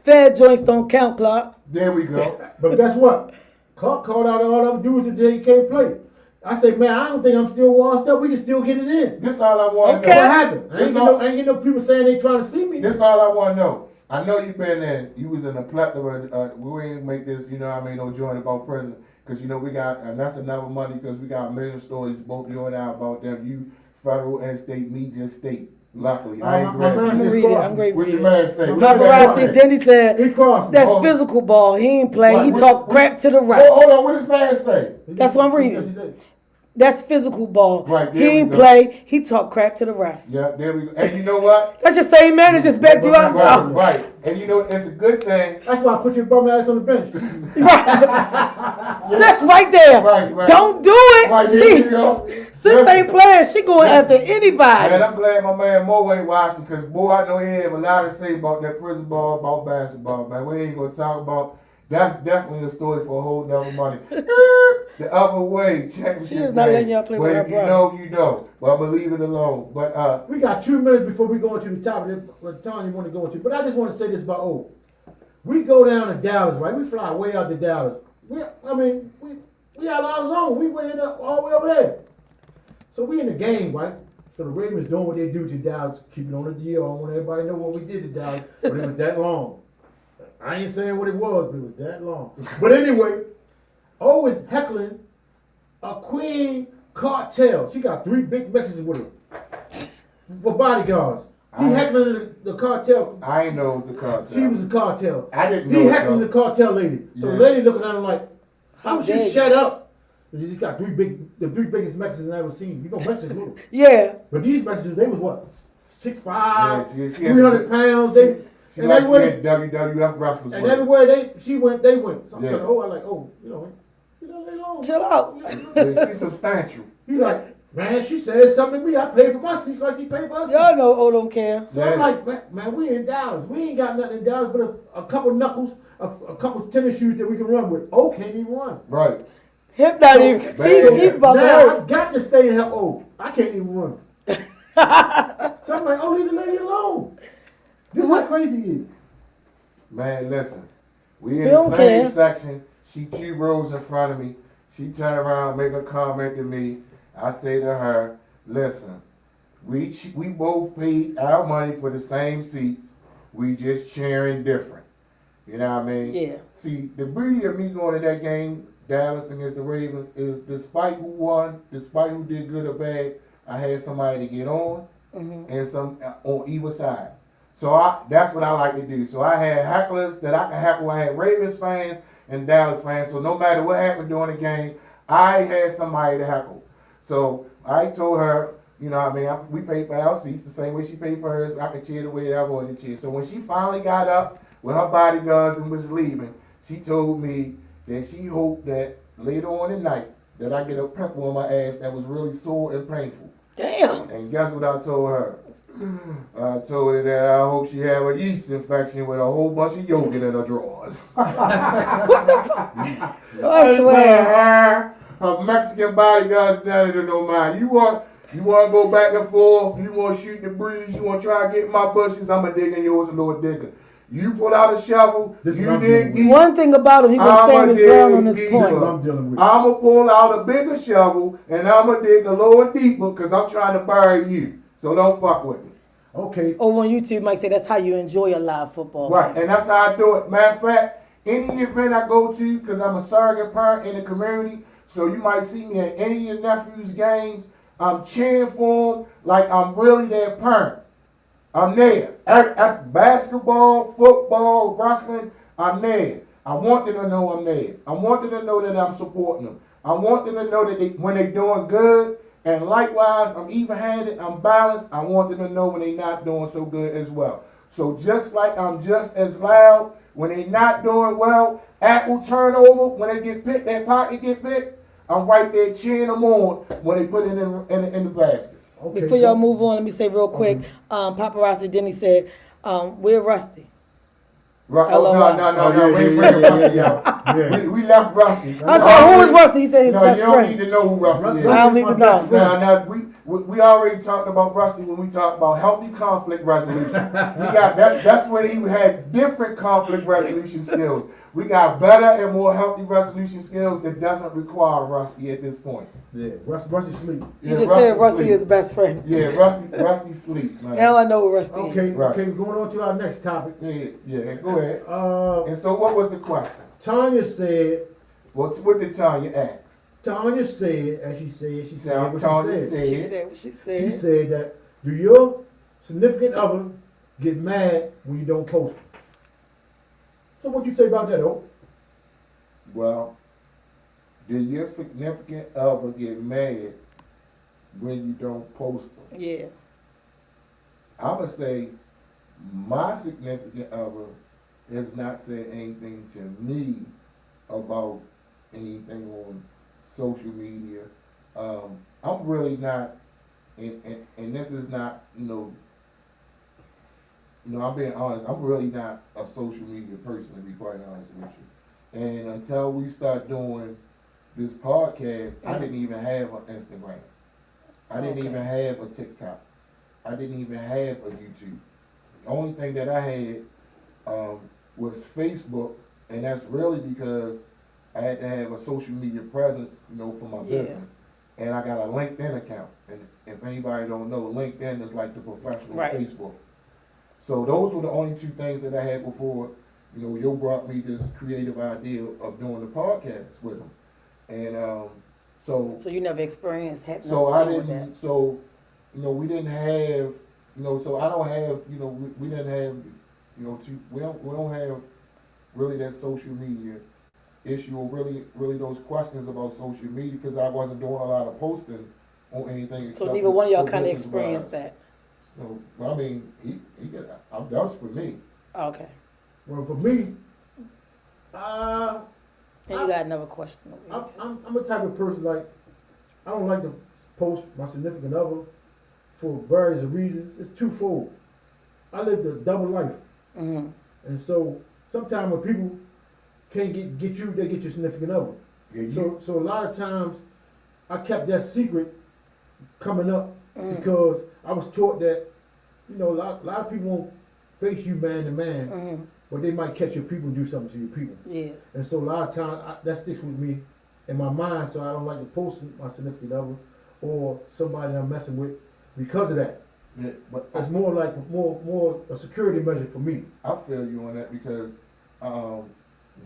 Fed joints don't count, Clark. There we go. But guess what? Clark called out all them dudes until he can't play. I say, man, I don't think I'm still washed up. We can still get it in. This all I want to Okay. know. What happened? I This ain't all- get no people saying they trying to see me. This all I want to know. I know you've been in. You was in a plethora. We ain't make this. You know what I mean? No joint about prison. Because, you know, we got, and that's another money because we got a million stories, both you and I, about them. You, federal and state, me just state. Luckily. I ain't my man I'm graduated. gonna read it. I'm great What read your it. man say? What your man Paparazzi, say? then he said, He crossed me. that's Oh. physical ball. He ain't play. He What- talk what- crap to the Hold refs. on, what does man say? That's what I'm reading. What she said? That's physical ball. Right, He there we ain't go. play. He talk crap to the refs. Yeah, there we go. And you know what? That's your same man that just backed you up. Right, right. And you know, it's a good thing. That's why I put your bum ass on the bench. Sis right there. Right. Don't do it. Right, there you go. Sis Listen. ain't playing. She going after anybody. Man, I'm glad my man Mo ain't watching because, boy, I know he have a lot to say about that prison ball, about basketball, man. We ain't going to talk about. That's definitely a story for a whole nother money. The other way, championship She is not game. letting y'all play But with her if you brother. know, you know. But I'm going to leave it alone. But, We got 2 minutes before we go into the topic. What time you want to go into? But I just want to say this about we go down to Dallas, right? We fly way out to Dallas. We out our zone. We way up all the way over there. So we in the game, right? So the Ravens doing what they do to Dallas, keeping on the deal. I don't want everybody to know what we did to Dallas, but it was that long. I ain't saying what it was, but it was that long. But anyway, is heckling a Queen cartel. She got 3 big Mexicans with her for bodyguards. He heckling the cartel. I ain't know it was the cartel. She was a cartel. I didn't know He it, heckling though. the cartel lady. So Yeah. the lady looking at him like, how she dare you. shut up? He got the 3 biggest Mexicans I ever seen. You know Mexicans little. Yeah. But these Mexicans, they was what? 6'5", Yeah, she has 300 pounds. They, She and likes to everywhere, get WWF wrestlers and with her. everywhere she went, they went. So I'm Yeah. telling her, I like, you know, lay low. Chill out. Yeah, she's substantial. He like, man, she said something to me. I paid for my seats like she paid for us. Y'all know O don't care. So I'm like, man, we in Dallas. We ain't got nothing in Dallas but a couple knuckles, a couple tennis shoes that we can run with. Can't even run. Right. Him not even. He about to Now hurt. I got to stay and help I can't even run. So I'm like, leave the lady alone. This is how crazy he is. Man, listen. We in He the don't same care. section. She 2 rows in front of me. She turn around, make a comment to me. I say to her, listen, we both paid our money for the same seats. We just cheering different. You know what I mean? Yeah. See, the beauty of me going to that game, Dallas against the Ravens, is despite who won, despite who did good or bad, I had somebody to get on and some on either side. So that's what I like to do. So I had hecklers that I can heckle. I had Ravens fans and Dallas fans. So no matter what happened during the game, I had somebody to heckle. So I told her, you know what I mean, we paid for our seats the same way she paid for hers. I could cheer the way that I wanted to cheer. So when she finally got up, with her bodyguards and was leaving, she told me that she hoped that later on in the night that I get a pimple on my ass that was really sore and painful. Damn. And guess what I told her? I told her that I hope she have a yeast infection with a whole bunch of yogurt in her drawers. What the fuck? I Hey, swear. her Mexican bodyguard standing there no mind. You want to go back and forth? You want to shoot the breeze? You want to try to get in my bushes? I'ma dig in yours a little digger. You pull out a shovel. This is You what I'm dig dealing with. deep. One thing about him, he gonna stand his ground on this This is what point. I'm dealing with. I'ma pull out a bigger shovel and I'ma dig a little deeper because I'm trying to bury you. So don't fuck with me. Okay. Over on YouTube, Mike said that's how you enjoy a live football. Right, and that's how I do it. Matter of fact, any event I go to, because I'm a surrogate parent in the community, so you might see me at any of your nephew's games, I'm cheering for them like I'm really their parent. I'm there. That's basketball, football, wrestling, I'm there. I want them to know I'm there. I want them to know that I'm supporting them. I want them to know that when they're doing good, and likewise, I'm even-handed, I'm balanced. I want them to know when they're not doing so good as well. So just like I'm just as loud when they're not doing well, apple turnover, when they get picked, that pocket get picked, I'm right there cheering them on when they put it in the basket. Okay. Before y'all move on, let me say real quick, Paparazzi Denny said, we're Rusty. Right. LOL. Oh, no. We ain't bringing Rusty out. We left Rusty. I said, who is Rusty? He said his No, best you don't friend. need to know who Rusty is. I don't need to know. Now, we already talked about Rusty when we talked about healthy conflict resolution. That's when he had different conflict resolution skills. We got better and more healthy resolution skills that doesn't require Rusty at this point. Yeah, Rusty sleep. You just said Rusty sleep. is best friend. Yeah, Rusty sleep, man. Now I know who Rusty Okay, is. Right. okay, we're going on to our next topic. Yeah, go ahead. Uh, And so what was the question? Tanya said, What did Tanya ask? Tanya said, as she said, she said what Tanya she said. She said what she said. She said that, do your significant other get mad when you don't post? So what you say about that, oh? Well, did your significant other get mad when you don't post them? Yeah. I'm going to say my significant other has not said anything to me about anything on social media. I'm really not, and this is not, I'm being honest, I'm really not a social media person, to be quite honest with you. And until we start doing this podcast, I didn't even have an Instagram. I didn't even have a TikTok. I didn't even have a YouTube. The only thing that I had was Facebook, and that's really because I had to have a social media presence, for my business. And I got a LinkedIn account. And if anybody don't know, LinkedIn is like the professional Facebook. So those were the only two things that I had before, you brought me this creative idea of doing the podcast with them. And so you never experienced having so I with didn't, that. so, we didn't have, so I don't have, we didn't have, we don't have really that social media issue or really those questions about social media because I wasn't doing a lot of posting on anything. So neither one of y'all kind of business-wise. experienced that. So, well, I mean, he got, that was for me. Okay. Well, for me, And you got another question over here, too. I'm a type of person like I don't like to post my significant other for various reasons. It's twofold. I lived a double life, and so sometimes when people can't get you, they get your significant other. Yeah, So a lot of times I kept that secret coming up because I was taught that a lot of people won't face you man to man, but they might catch your people and do something to your people. Yeah. And so a lot of times that sticks with me in my mind, so I don't like to post my significant other or somebody I'm messing with because of that. Yeah, but It's more like more a security measure for me. I feel you on that because,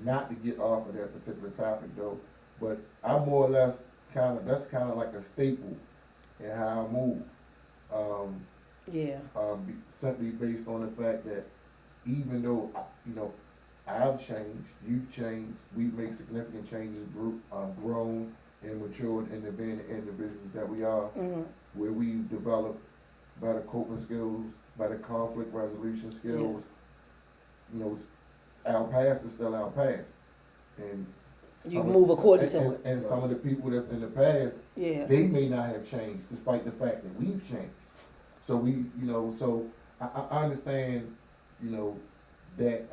not to get off of that particular topic though, but I more or less that's kind of like a staple in how I move. Simply based on the fact that even though I've changed, you've changed, we've made significant changes, grown and matured into being the individuals that we are, where we've developed better coping skills, better conflict resolution skills, our past is still our past, and You move according to it. And some of the people that's in the past, Yeah. they may not have changed, despite the fact that we've changed. So I understand, that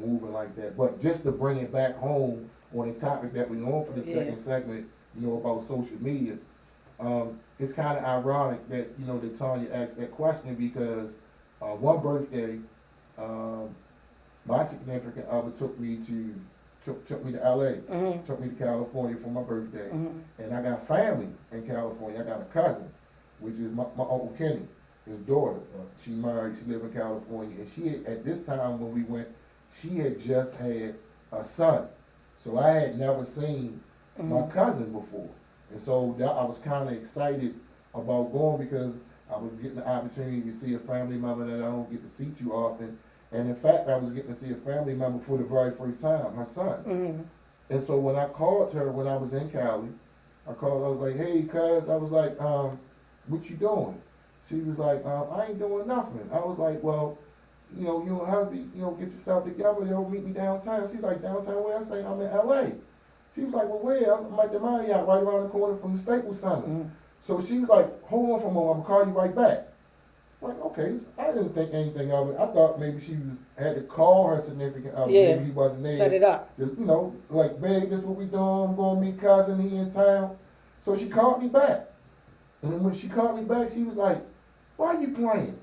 moving like that. But just to bring it back home on the topic that we're on for the second segment, about social media, it's kind of ironic that that Tanya asked that question because one birthday, my significant other took me to LA, took me to California for my birthday, and I got family in California. I got a cousin, which is my Uncle Kenny, his daughter. She married, she lived in California, and she had, at this time when we went, she had just had a son. So I had never seen my cousin before. And so I was kind of excited about going because I was getting the opportunity to see a family member that I don't get to see too often. And in fact, I was getting to see a family member for the very first time, my son. And so when I called her when I was in Cali, I was like, hey, cuz, I was like, what you doing? She was like, I ain't doing nothing. I was like, well, you and husband, get yourself together, meet me downtown. She's like, downtown where? I say, I'm in LA. She was like, well, where? I'm at the Marriott right around the corner from the Staples Center. So she was like, hold on for a moment, I'm gonna call you right back. I'm like, okay, so I didn't think anything of it. I thought maybe she had to call her significant other. Yeah. Maybe he wasn't there. Set it up. Like, babe, this is what we doing. I'm going to meet cousin, he in town. So she called me back. And when she called me back, she was like, why are you playing?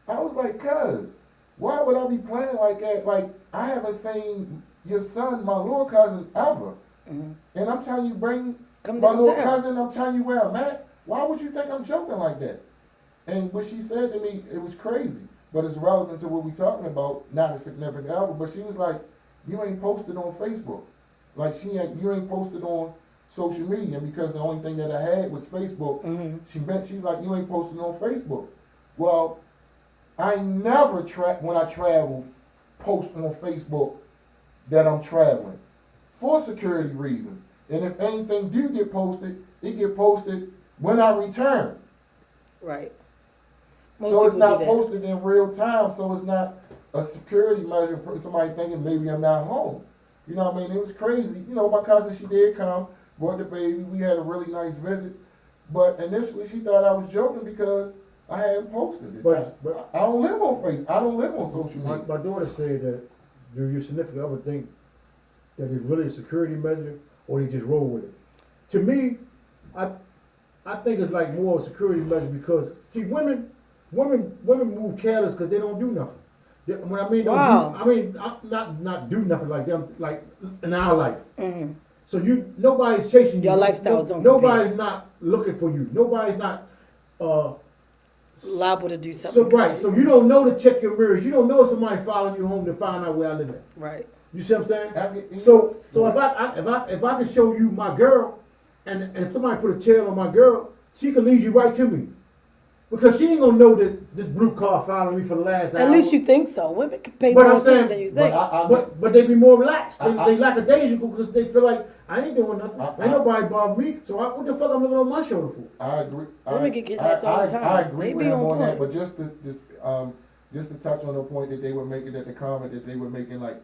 I was like, cuz, why would I be playing like that? Like, I haven't seen your son, my little cousin, ever. And I'm telling you, bring Come my little downtown. cousin, I'm telling you where I'm at. Why would you think I'm joking like that? And what she said to me, it was crazy. But it's relevant to what we're talking about, not a significant other. But she was like, you ain't posted on Facebook. Like, you ain't posted on social media. And because the only thing that I had was Facebook, she's like, you ain't posted on Facebook. Well, I never, when I travel, post on Facebook that I'm traveling for security reasons. And if anything do get posted, it get posted when I return. Right. So it's not posted in real time, so it's not a security measure for somebody thinking maybe I'm not home. You know what I mean? It was crazy. My cousin, she did come, brought the baby. We had a really nice visit. But initially she thought I was joking because I hadn't posted it. But I don't live on Facebook. I don't live on social media. my daughter said that your significant other think that it's really a security measure or they just roll with it. To me, I think it's like more of a security measure because see women move careless because they don't do nothing. When I mean not do nothing like them, like in our life. So nobody's chasing you. Your lifestyle don't Nobody's compare. not looking for you. Nobody's not liable to do something. So you don't know to check your mirrors. You don't know if somebody following you home to find out where I live at. Right. You see what I'm saying? So if I can show you my girl, and if somebody put a tail on my girl, she can lead you right to me. Because she ain't gonna know that this blue car following me for the last hour. At least you think so. Women can pay But more I'm attention saying- than you think. But they be more relaxed. They lackadaisical because they feel like I ain't doing nothing. Ain't nobody bother me. So what the fuck I'm looking on my shoulder for? I agree. Women get kidnapped all the time. I agree They with be him on that, point. but just to touch on the point that they were making, that the comment that they were making, like,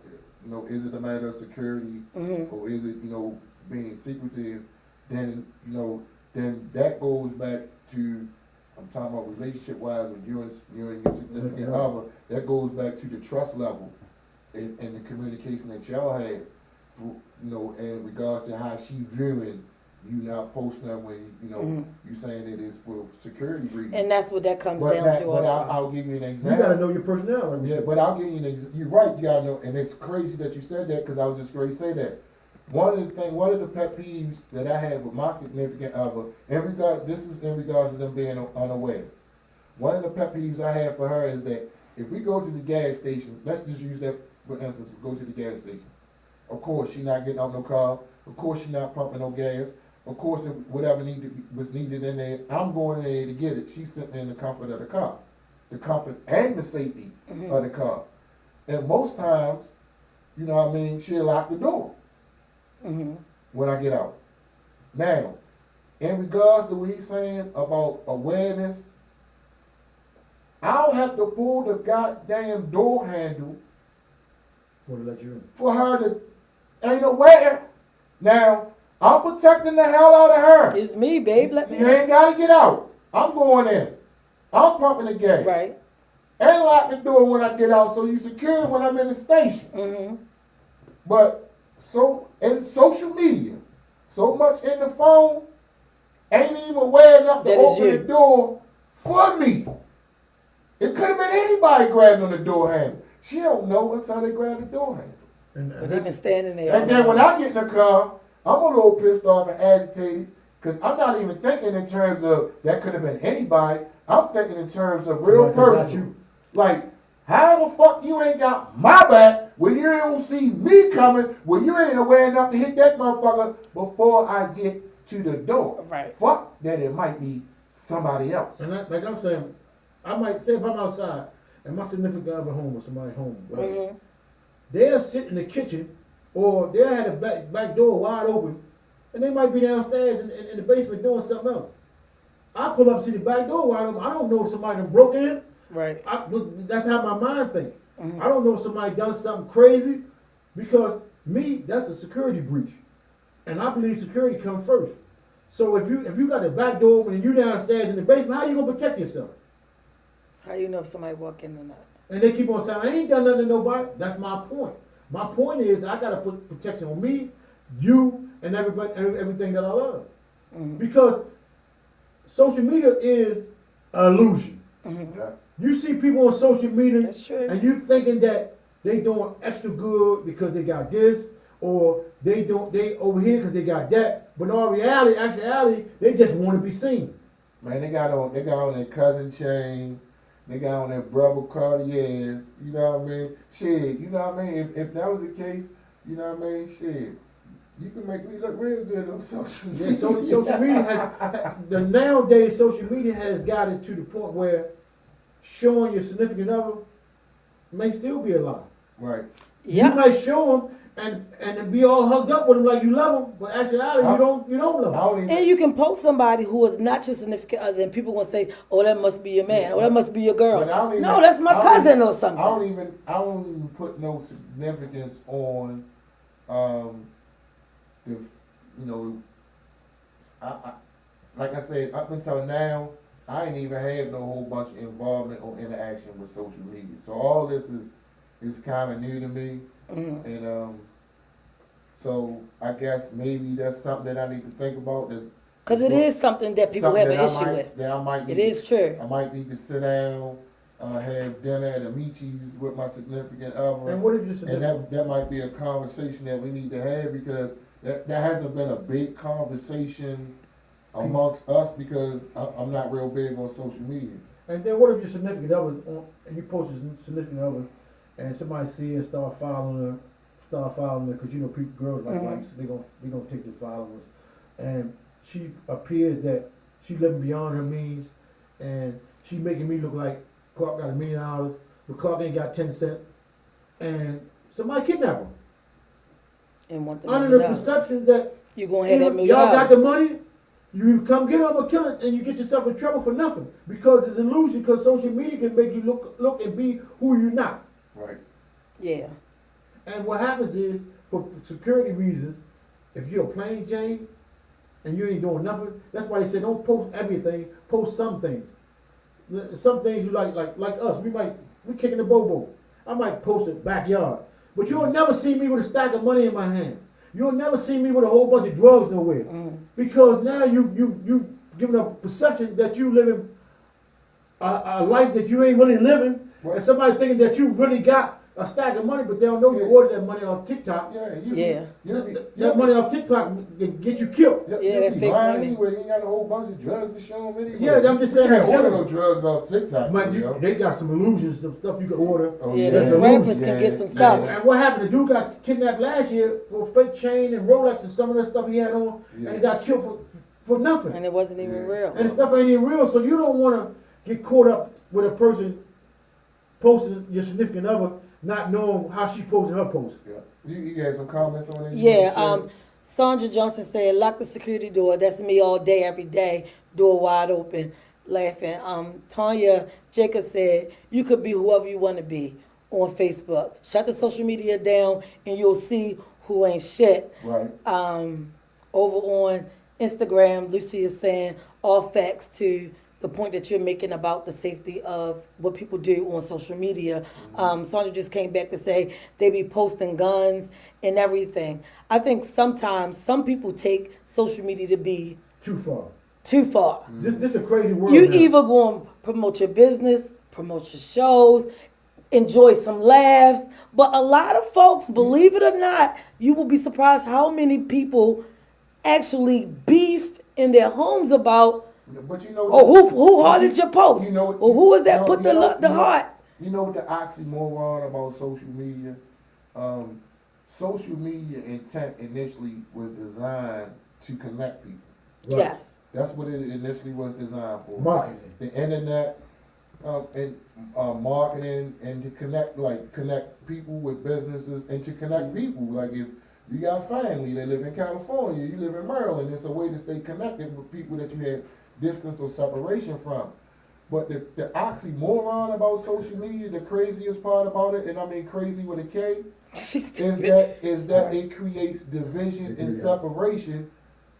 is it a matter of security or is it, being secretive? Then that goes back to, I'm talking about relationship wise with you and your significant other. That goes back to the trust level and the communication that y'all had, in regards to how she viewing you not posting that when you saying it is for security reasons. And that's what that comes But down to but also. I'll give you an You example. gotta know your personality. Yeah, but I'll give you an example. You're right. You gotta know, and it's crazy that you said that because I was just going to say that. One of the pet peeves that I have with my significant other, this is in regards to them being unaware. One of the pet peeves I have for her is that if we go to the gas station, let's just use that for instance. We go to the gas station. Of course, she not getting out no car. Of course, she not pumping no gas. Of course, if whatever was needed in there, I'm going in there to get it. She's sitting in the comfort of the car, the comfort and the safety of the car. And most times, she'll lock the door when I get out. Now, in regards to what he's saying about awareness, I'll have to pull the goddamn door handle For to let you in. for her to ain't aware. Now, I'm protecting the hell out of her. It's me, babe. Let me You ain't gotta get out. I'm going in. I'm pumping the gas. Right. And lock the door when I get out so you secure when I'm in the station. Mm-hmm. But so in social media, so much in the phone, ain't even aware enough to That is open you. the door for me. It could have been anybody grabbing on the door handle. She don't know until they grab the door handle. And But they've been standing there. And then when I get in the car, I'm a little pissed off and agitated because I'm not even thinking in terms of that could have been anybody. I'm thinking in terms of real Somebody got personal. you. Like, how the fuck you ain't got my back when you don't see me coming, when you ain't aware enough to hit that motherfucker before I get to the door? Right. Fuck that it might be somebody else. And like I'm saying, I might say if I'm outside and my significant other home or somebody home, whatever, Mm-hmm. they'll sit in the kitchen or they'll have the back door wide open and they might be downstairs in the basement doing something else. I pull up and see the back door wide open. I don't know if somebody done broke in. Right. That's how my mind thinks. Mhm. I don't know if somebody done something crazy because me, that's a security breach. And I believe security comes first. So if you got the back door open and you downstairs in the basement, how you gonna protect yourself? How you know if somebody walk in or not? And they keep on saying, I ain't done nothing to nobody. That's my point. My point is I gotta put protection on me, you, and everybody, everything that I love. Mm-hmm. Because social media is an illusion. Mm-hmm. Yeah. You see people on social media That's true. and you thinking that they doing extra good because they got this, or they over here because they got that. But in all actuality, they just want to be seen. Man, they got on their cousin chain, they got on their brother Cartiers, you know what I mean? Shit, you know what I mean? If that was the case, you know what I mean? Shit, you can make me look real good on social media. Yeah, social media nowadays social media has got it to the point where showing your significant other may still be a lie. Right. You Yeah. might show them and be all hugged up with them like you love them, but actually you don't love I them. don't even, And you can post somebody who is not your significant other, and people will say, "Oh, that must be your man. Oh, that must be your girl." but I don't even, No, that's my I don't cousin even- or something. I don't even put no significance on, the, you know, I like I said, up until now, I ain't even had no whole bunch of involvement or interaction with social media. So all this is kind of new to me, Mhm. and so I guess maybe that's something that I need to think about. Because it is something that people have an issue with. That I might. It need is true. I might need to sit down, have dinner at Amici's with my significant other. And what if you And significant? that might be a conversation that we need to have because that hasn't been a big conversation amongst us because I'm not real big on social media. And then what if your significant other and you post your significant other and somebody see it, start following her because you know people, girls like Mhm. likes, they gonna take the followers, and she appears that she living beyond her means, and she making me look like Clark got $1 million, but Clark ain't got 10 cents, and somebody kidnap her And want the under $1 the million. perception that You're going to have that $1 million. y'all got the money. You come get them or kill it, and you get yourself in trouble for nothing because it's an illusion. Because social media can make you look and be who you're not. Right. Yeah. And what happens is, for security reasons, if you're a plain Jane and you ain't doing nothing, that's why they say don't post everything. Post some things. Some things you like us. We kicking the bobo. I might post it backyard, but you'll never see me with a stack of money in my hand. You'll never see me with a whole bunch of drugs nowhere. Mm. Because now you giving a perception that you living a life that you ain't really living, Right. and somebody thinking that you really got a stack of money, but they don't know you ordered that money off TikTok. Yeah. That money off TikTok can get you killed. Yeah, that fake money. Anyway, you ain't got a whole bunch of drugs to show them anyway. Yeah, I'm just saying You can't that order general. no drugs off TikTok. But you know? they got some illusions of stuff you can order. Oh, Yeah, those those rappers Yeah, can get some stuff. yeah. And what happened? The dude got kidnapped last year for a fake chain and Rolex and some of that stuff he had on, Yeah. and he got killed for nothing. And it wasn't even Yeah. real. And the stuff ain't even real, so you don't want to get caught up with a person posting your significant other, not knowing how she posted her post. Yeah. You got some comments on it? Yeah, Sandra Johnson said, lock the security door. That's me all day, every day. Door wide open, laughing. Tanya Jacobs said, you could be whoever you want to be. on Facebook. Shut the social media down, and you'll see who ain't shit. Right. Over on Instagram, Lucy is saying all facts to the point that you're making about the safety of what people do on social media. Sandra just came back to say they be posting guns and everything. I think sometimes some people take social media to be Too far. too far. This a crazy world. You now. either go and promote your business, promote your shows, enjoy some laughs, but a lot of folks, believe it or not, you will be surprised how many people actually beef in their homes about, But you know, who hearted your post? You know, Or who was that put you know- the heart? You know what the oxymoron about social media? Social media intent initially was designed to connect people. Right. Yes. That's what it initially was designed for. Marketing. The internet and marketing, and to connect people with businesses, and to connect people. Like if you got family that live in California, you live in Maryland, it's a way to stay connected with people that you had distance or separation from. But the oxymoron about social media, the craziest part about it, and I mean crazy with a K, is that it creates division and separation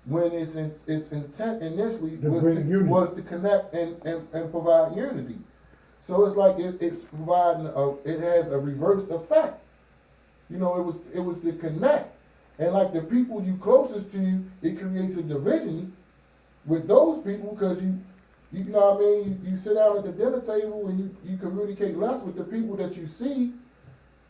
when its intent initially was to connect and provide unity. So it's like it's providing it has a reverse effect. You know, it was to connect, and like the people you closest to, it creates a division with those people because you know what I mean. You sit down at the dinner table and you communicate less with the people that you see,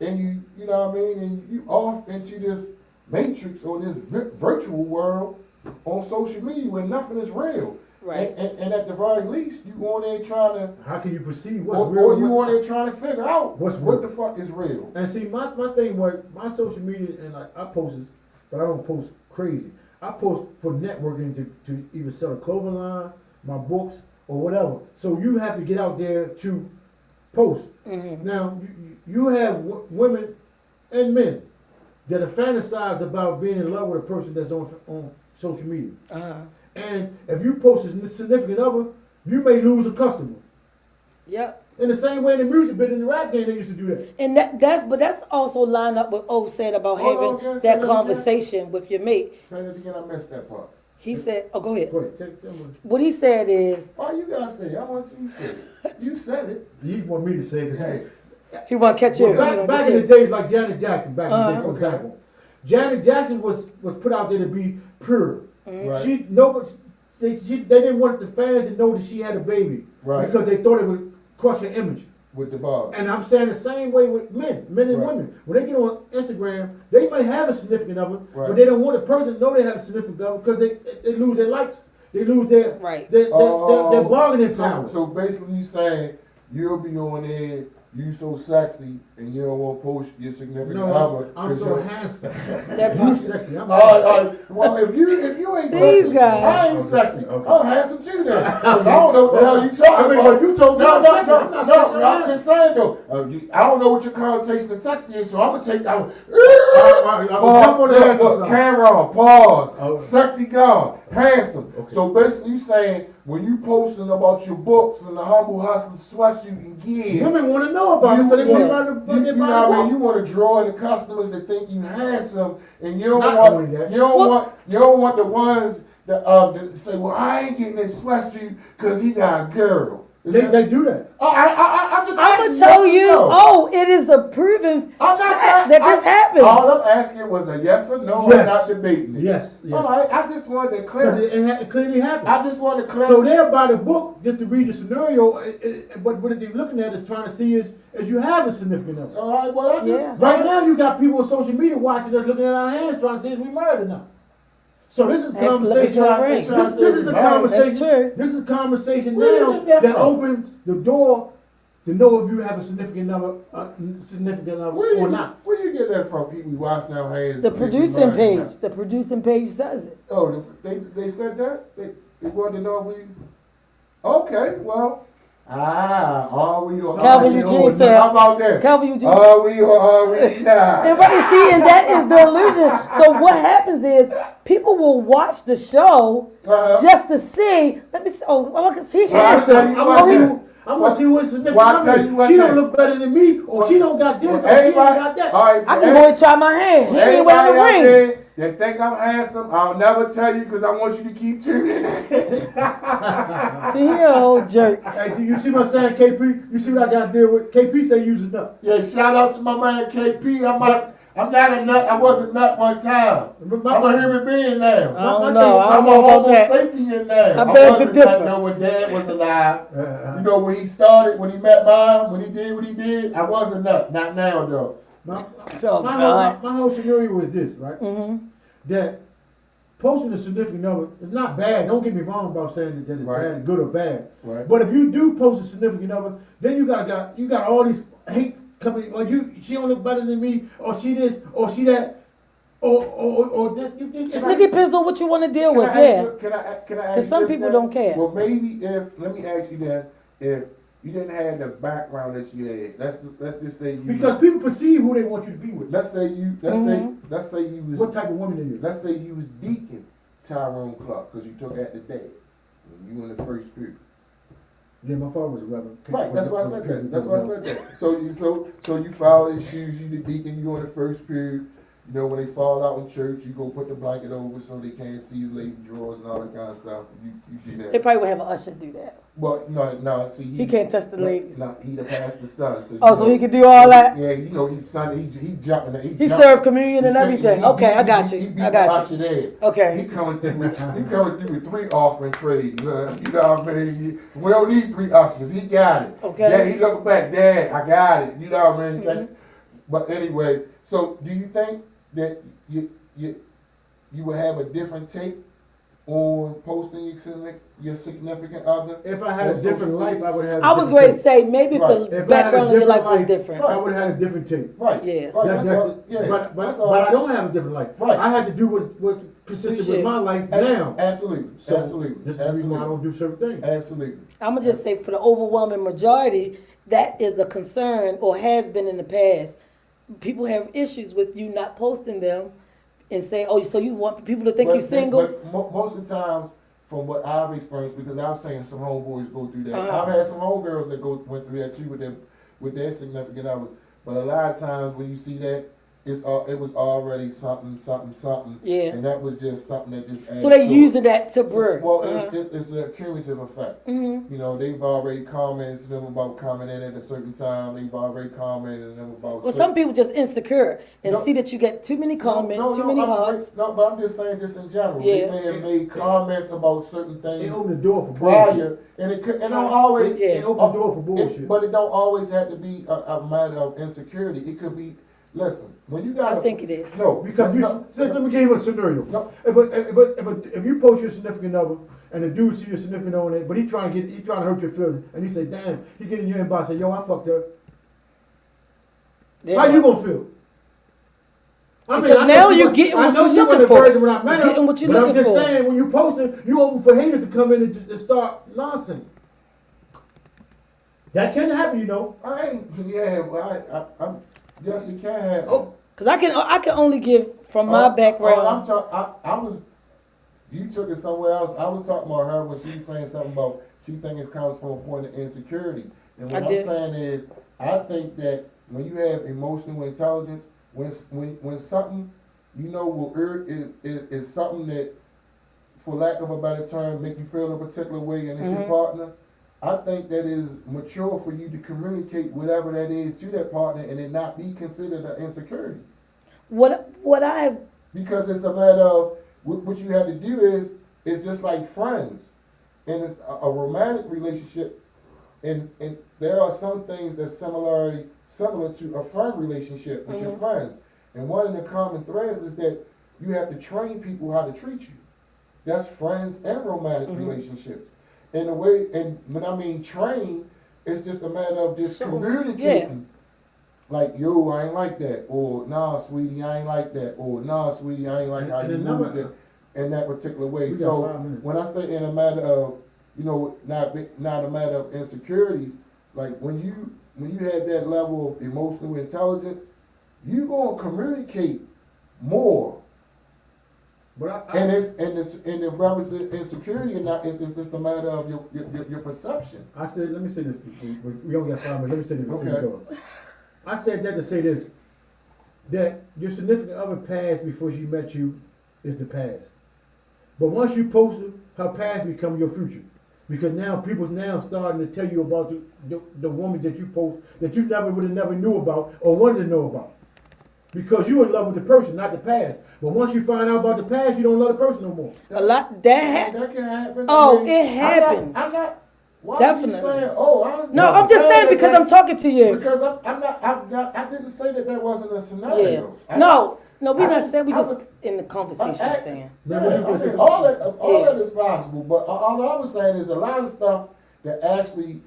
and you know what I mean, and you off into this matrix or this virtual world on social media where nothing is real. Right. And at the very least, you on there trying to, How can you perceive what's or real? you on there trying to figure out What's what real? the fuck is real. And see, my thing was my social media, and like I post this, but I don't post crazy. I post for networking to either sell a clothing line, my books, or whatever. So you have to get out there to post. Now you have women and men that are fantasize about being in love with a person that's on social media. And if you post a significant other, you may lose a customer. Yep. In the same way in the music business, in the rap game, they used to do that. And that's also lined up with O said about Hold on having again, say that that conversation with your mate. Say that again, I missed that part. He said, "Oh, go ahead." Go ahead, tell me. What he said is Why you gotta say it? I want you to say it. You said it. You want me to say it? 'Cause Hey. he want to catch you. Well, back in the days, like Janet Jackson, back in the day, for Okay. example, Janet Jackson was put out there to be pure. Right. They didn't want the fans to know that she had a baby, Right. because they thought it would crush her image. With the bar. And I'm saying the same way with men and Right. women. When they get on Instagram, they may have a significant other, Right. but they don't want the person to know they have a significant other because they lose their likes, they lose their Right. their bargaining power. So basically you saying you'll be on there, you so sexy, and you don't want to post your significant No, other. I'm 'cause so you're- handsome. That You part- sexy. I'm Well, if you ain't These sexy, guys. I ain't sexy. Okay. I'm handsome too then. 'Cause I don't know what the hell you talking I mean, about. but you told me no, I'm no, sexy. no, I'm not no, sexy, I'm I'm just saying though. I don't know what your connotation of sexy is, so I'm gonna take that one. I will jump on the handsome side. Camera on, pause. Oh. Sexy gone, handsome. Okay. So basically, you saying when you posting about your books and the humble hustler sweatsuit and gear, Women want to know about it, so they you, want you, to buy you the know what I mean? book. You want to draw in the customers that think you handsome, and you don't Not want only that. you don't Well- want the ones that say, well, I ain't getting this sweatsuit because he got a girl. Is that- They do that. I'm just I'm asking gonna tell yes or you. no. Oh, it is a proven I'm not fact saying that this happens. All I'm asking was a yes or no. Yes. I'm not debating it. Yes. All right, I just wanted to Because clear. it clearly happened. I just wanted to clear. So they'll buy the book just to read the scenario, but what they're looking at is trying to see is you have a significant other. All right, well, I just Yeah. Right now, you got people on social media watching us, looking at our hands, trying to see if we married or not. So this is Ask, look at conversation. your ring. This is a That's conversation. true. This is a conversation Where now did that that from? opens the door to know if you have a significant number, Where or you, not. where you get that from? People wash now hands. the and say we producing married page. now. The producing page says it. Oh, they said that? They wanted to know if we. Okay, well. Are we or Calvin are we? Eugene said- How about this? Calvin Eugene Are we or are we And not? right, see, and that is the illusion. So what happens is people will watch the show Uh-huh. just to see. Let me see. Oh, look, he Well, I'll tell handsome. you what, Oh, he- too. I want to see what's significant. Well, I tell you what she then. don't look better than me, or she don't got this, or she ain't got that. All right, I can go and try my hand. He ain't wearing the ring. there that think I'm handsome, I'll never tell you because I want you to keep tuning in. See, he a old jerk. Hey, you see what I'm saying, KP? You see what I got to deal with? KP say use it up. Yeah, shout out to my man KP. I'm not a nut. I was a nut one time. I'm a human being now. I don't know. I I'm don't a know about homo that. sapien now. I I beg to wasn't differ. nut no when Dad was alive. You know, when he started, when he met Mom, when he did what he did, I was a nut. Not now, though. My God. whole scenario was this, right? Mm-hmm. That posting a significant number is not bad. Don't get me wrong about saying that it's Right. bad, good or bad. Right. But if you do post a significant number, then you got all these hate coming. Or she don't look better than me, or she this, or she that, or that. It depends on what you want to deal with, Can I yeah. ask Because you some this people then? don't care. Well, maybe let me ask you that, if you didn't have the background that you had, let's just say you. Because people perceive who they want you to be with. Let's say you was. What type of woman are you? Let's say you was Deacon Tyrone Clark because you took at the day. You in the first period. Yeah, my father was a reverend. Right, that's why I said that. That's why I said that. So you followed his shoes, you the deacon, you on the first period. You know, when they fall out in church, you go put the blanket over so they can't see the lady drawers and all that kind of stuff. You do that. They probably would have an usher do that. But no, see He can't touch the ladies. No, he the pastor's son. So he can do all that? Yeah, you know, he's son. He jumping. He served communion and everything. Okay, I got you. He I got you. you. There. Okay. He coming through with 3 offering trays. You know what I mean? We don't need 3 ushers. He got it. Okay. Yeah, he looking back, Dad, I got it. You know what I mean? Mm-hmm. But anyway, so do you think that you would have a different take on posting your significant other? If I had a different life, I would have. I was going to say maybe if Right. the If I had a background of your life was life, different. I would have had a different take. Right. Yeah. Right. That- That's all. Yeah. But that's all. I don't have a different life. Right. I had to do what's consistent with my life now. Absolutely. So Absolutely. this is the reason why I don't do certain things. Absolutely. I'm going to just say for the overwhelming majority, that is a concern or has been in the past. People have issues with you not posting them and say, oh, so you want people to think you're single? But most of the times, from what I've experienced, because I've seen some homeboys go through that. Uh-huh. I've had some homegirls that went through that too with their significant others. But a lot of times when you see that, it was already something, Yeah. and that was just something that just added So they to using it. that to brag. Well, it's a cumulative effect. Mm-hmm. You know, they've already commented to them about coming in at a certain time. They've already commented to them about. Well, some people just insecure and No. see that you get too many comments, too many hearts. No, but I'm just saying, just in general, Yeah. they may have made comments about certain They things open the door for bullshit. prior, and it don't always. Yeah. They open the door for bullshit. But it don't always have to be a matter of insecurity. It could be. Listen, when you got. I think it is. No, Because let me give you a scenario. No. If you post your significant other and the dude see your significant other on it, but he trying to hurt your feelings, and he say, "Damn," he get in your inbox and say, "Yo, I fucked her." Yeah. How you gonna feel? Because now you're getting what you're looking for. You're getting what you're but looking I'm just for. saying, when you posting, you open for haters to come in and start nonsense. That can happen, you know. I ain't. Yeah, well, I'm. Yes, it can happen. Oh. Because I can only give from my background. I was. You took it somewhere else. I was talking about her when she was saying something about she think it comes from a point of insecurity. And what I'm saying is, I think that when you have emotional intelligence, when something you know will is something that, for lack of a better term, make you feel a particular way, and it's your partner. I think that is mature for you to communicate whatever that is to that partner, and it not be considered an insecurity. What I have. Because it's a matter of what you have to do is it's just like friends, and it's a romantic relationship, and there are some things that's similar to a friend relationship with your friends, and one of the common threads is that you have to train people how to treat you. That's friends and romantic relationships. And the way, and when I mean train, it's just a matter of just communicating. Like, yo, I ain't like that. Or, nah, sweetie, I ain't like that. Or, nah, sweetie, I ain't like how you moved it in that particular way. So, when I say in a matter of, you know, not a matter of insecurities, like when you have that level of emotional intelligence, you gonna communicate more But And the brothers insecurity or not, it's just a matter of your perception. I said, let me say this. We only got 5 minutes. Let me say this before Okay. we go. I said that to say this, that your significant other past before she met you is the past. But once you post it, her past become your future. Because now people's now starting to tell you about the woman that you post that you would have never knew about or wanted to know about. Because you in love with the person, not the past. But once you find out about the past, you don't love the person no more. A lot that That can happen. Oh, it happens. I'm not. Why Definitely. are you saying? Oh, I'm No, not I'm just saying that because that's- I'm talking to you. Because I didn't say that wasn't a Yeah. scenario. No, we're I not just- saying. We I just would- in the conversation saying. Yeah, Yeah, I but you mean, just- all that Yeah. is possible, but all I was saying is a lot of stuff that actually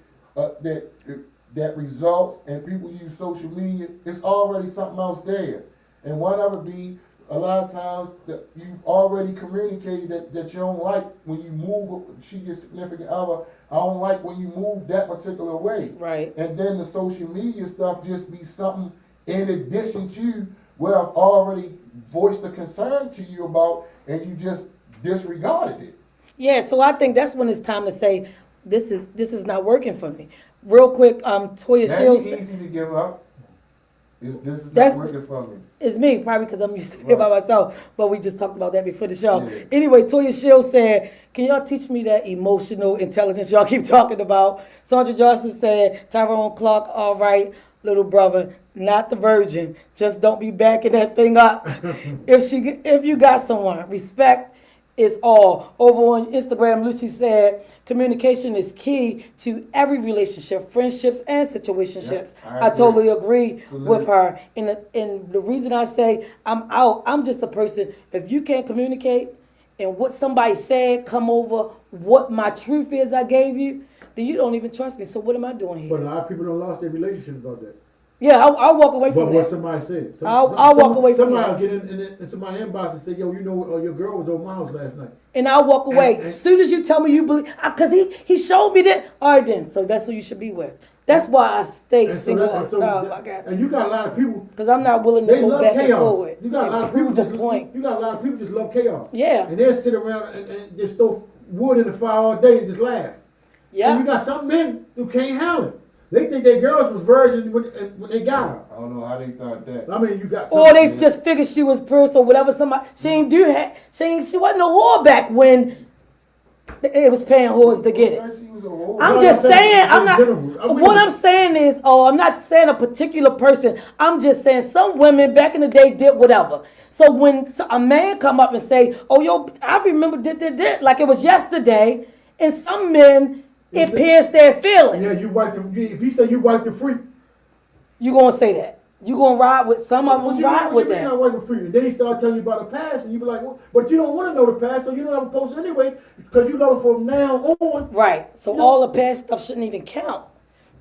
that results and people use social media. It's already something else there, and one of it be a lot of times that you've already communicated that you don't like when you move. She gets significant other. I don't like when you move that particular way. Right. And then the social media stuff just be something in addition to what I've already voiced a concern to you about, and you just disregarded it. Yeah, so I think that's when it's time to say this is not working for me. Real quick, Toya That Shields ain't easy to give up. This is That's- not working for me. is me, probably because I'm used to being by myself. But we just talked about that before the show. Yeah. Anyway, Toya Shields said, "Can y'all teach me that emotional intelligence y'all keep talking about?" Sandra Johnson said, "Tyrone Clark, all right, little brother, not the virgin. Just don't be backing that thing up. If you got someone, respect is all." Over on Instagram, Lucy said, "Communication is key to every relationship, friendships and situationships." Yeah, I I totally agree Salute. with her. And the reason I say I'm out, I'm just a person. If you can't communicate and what somebody said come over what my truth is I gave you, then you don't even trust me. So what am I doing But a here? lot of people don't lost their relationships about that. Yeah, I'll walk away from But what that. somebody said. I'll walk away from somebody that. will get in somebody inbox and say, yo, you know, your girl was over my house last night. And I'll walk away. And- As soon as you tell me you believe, because he showed me that. All right then, so that's who you should be with. That's why I stay And so single that- all and the so time, that- I guess. And you got a lot of people, Because I'm not willing to they go love back and chaos. forward. You got a lot of people Prove a just, point. you got a lot of people just love chaos. Yeah. And they'll sit around and just throw wood in the fire all day and just laugh. And you Yeah. got some men who can't handle it. They think their girls was virgins when they got her. I don't know how they thought that. I mean, you got some. Or they just figured she was purse or whatever. Somebody she ain't do that. She wasn't a whore back when they was paying whores to get it. Said she was a whore. I'm No, just I'm saying saying. I'm in not. general. What I'm saying is, I'm not saying a particular person. I'm just saying some women back in the day did whatever. So when a man come up and say, "Oh, yo, I remember did," like it was yesterday, and some men it pierced their feelings. Yeah, you wiped the. If you say you wiped the freak, You gonna say that? You gonna ride with some of them? Ride with you mean that? not wiping the freak? And then he start telling you about the past, and you be like, well, but you don't want to know the past, so you don't have to post it anyway, because you love it from now on. Right. So You know- all the past stuff shouldn't even count,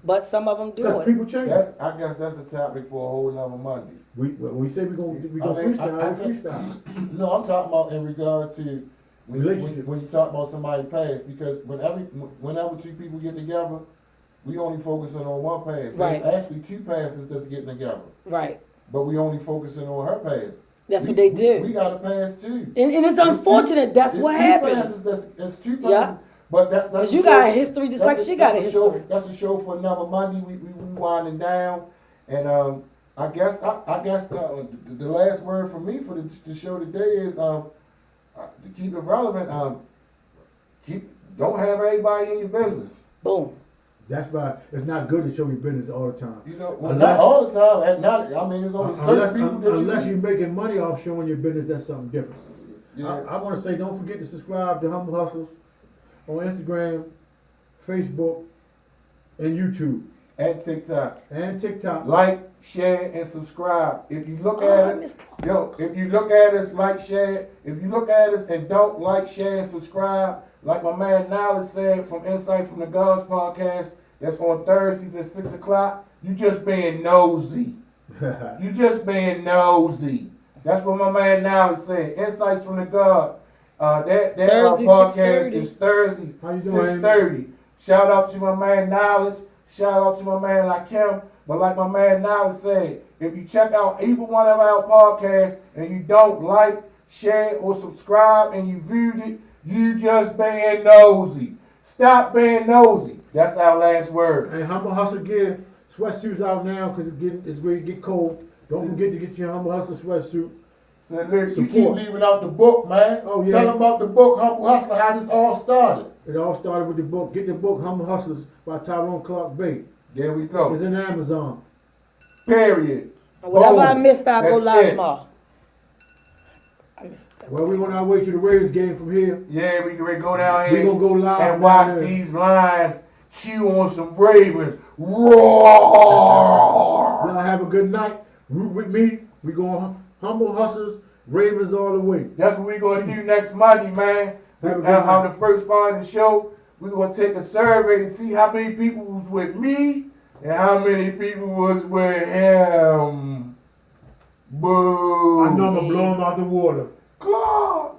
but some of them do Because it. people change. I guess that's a topic for a whole nother Monday. When we say we gonna I mean, freestyle, I we think- freestyle. No, I'm talking about in regards to Relationship. when you talk about somebody past, because whenever two people get together, we only focusing on one past. Right. There's actually two pasts that's getting together, Right. but we only focusing on her past. That's what they do. We got a past too. And it's unfortunate. That's what happens. That's two passes. Yeah. But that's Because a you show- got a history just like that's she got a that's show- history. That's a show for another Monday. We winding down, and I guess the last word for me for the show today is to keep it relevant. Don't have everybody in your business. Boom. That's why it's not good to show your business all the time. You know, well, Unless- not all the time. And not, I mean, it's only certain people that Unless you. you're making money off showing your business, that's something different. Yeah. I want to say, don't forget to subscribe to Humble Hustles on Instagram, Facebook, and YouTube, And TikTok. and TikTok. Like, share, and subscribe. If you look Oh, at I us, missed- if you look at us, like, share. If you look at us and don't like, share, and subscribe, like my man Nolly said from Insight from the Gods podcast, that's on Thursdays at 6 o'clock, you just being nosy. You just being nosy. That's what my man Nolly said. Insights from the God. That Thursday, podcast 6:30. is Thursdays, How you doing, 6:30. Shout out to my man Knowledge. Shout out to my man Lakim. But like my man Knowledge said, if you check out either one of our podcasts and you don't like, shared, or subscribed and you viewed it, you just being nosy. Stop being nosy. That's our last word. And Humble Hustle gear, sweatsuits out now because it's going to get cold. Don't forget to get your Humble Hustle sweatsuit. So look, you keep Support. leaving out the book, man. Oh, yeah. Tell them about the book, Humble Hustler, how this all started. It all started with the book. Get the book, Humble Hustlers by Tyrone Clark Bay. There we go. It's in Amazon. Period. Whatever I Boom. missed, I'll go That's live it. tomorrow. I missed that. Well, we on our way to the Ravens game from here. Yeah, we can go down We here gonna go live and watch down there. these lions chew on some Ravens. Roar! Y'all have a good night. Root with me. We going Humble Hustlers, Ravens all the way. That's what we're going to do next Monday, man. Have a good On night. the first part of the show, we're going to take a survey to see how many people was with me and how many people was with him. Boo. I know I'm gonna blow them out the water. God.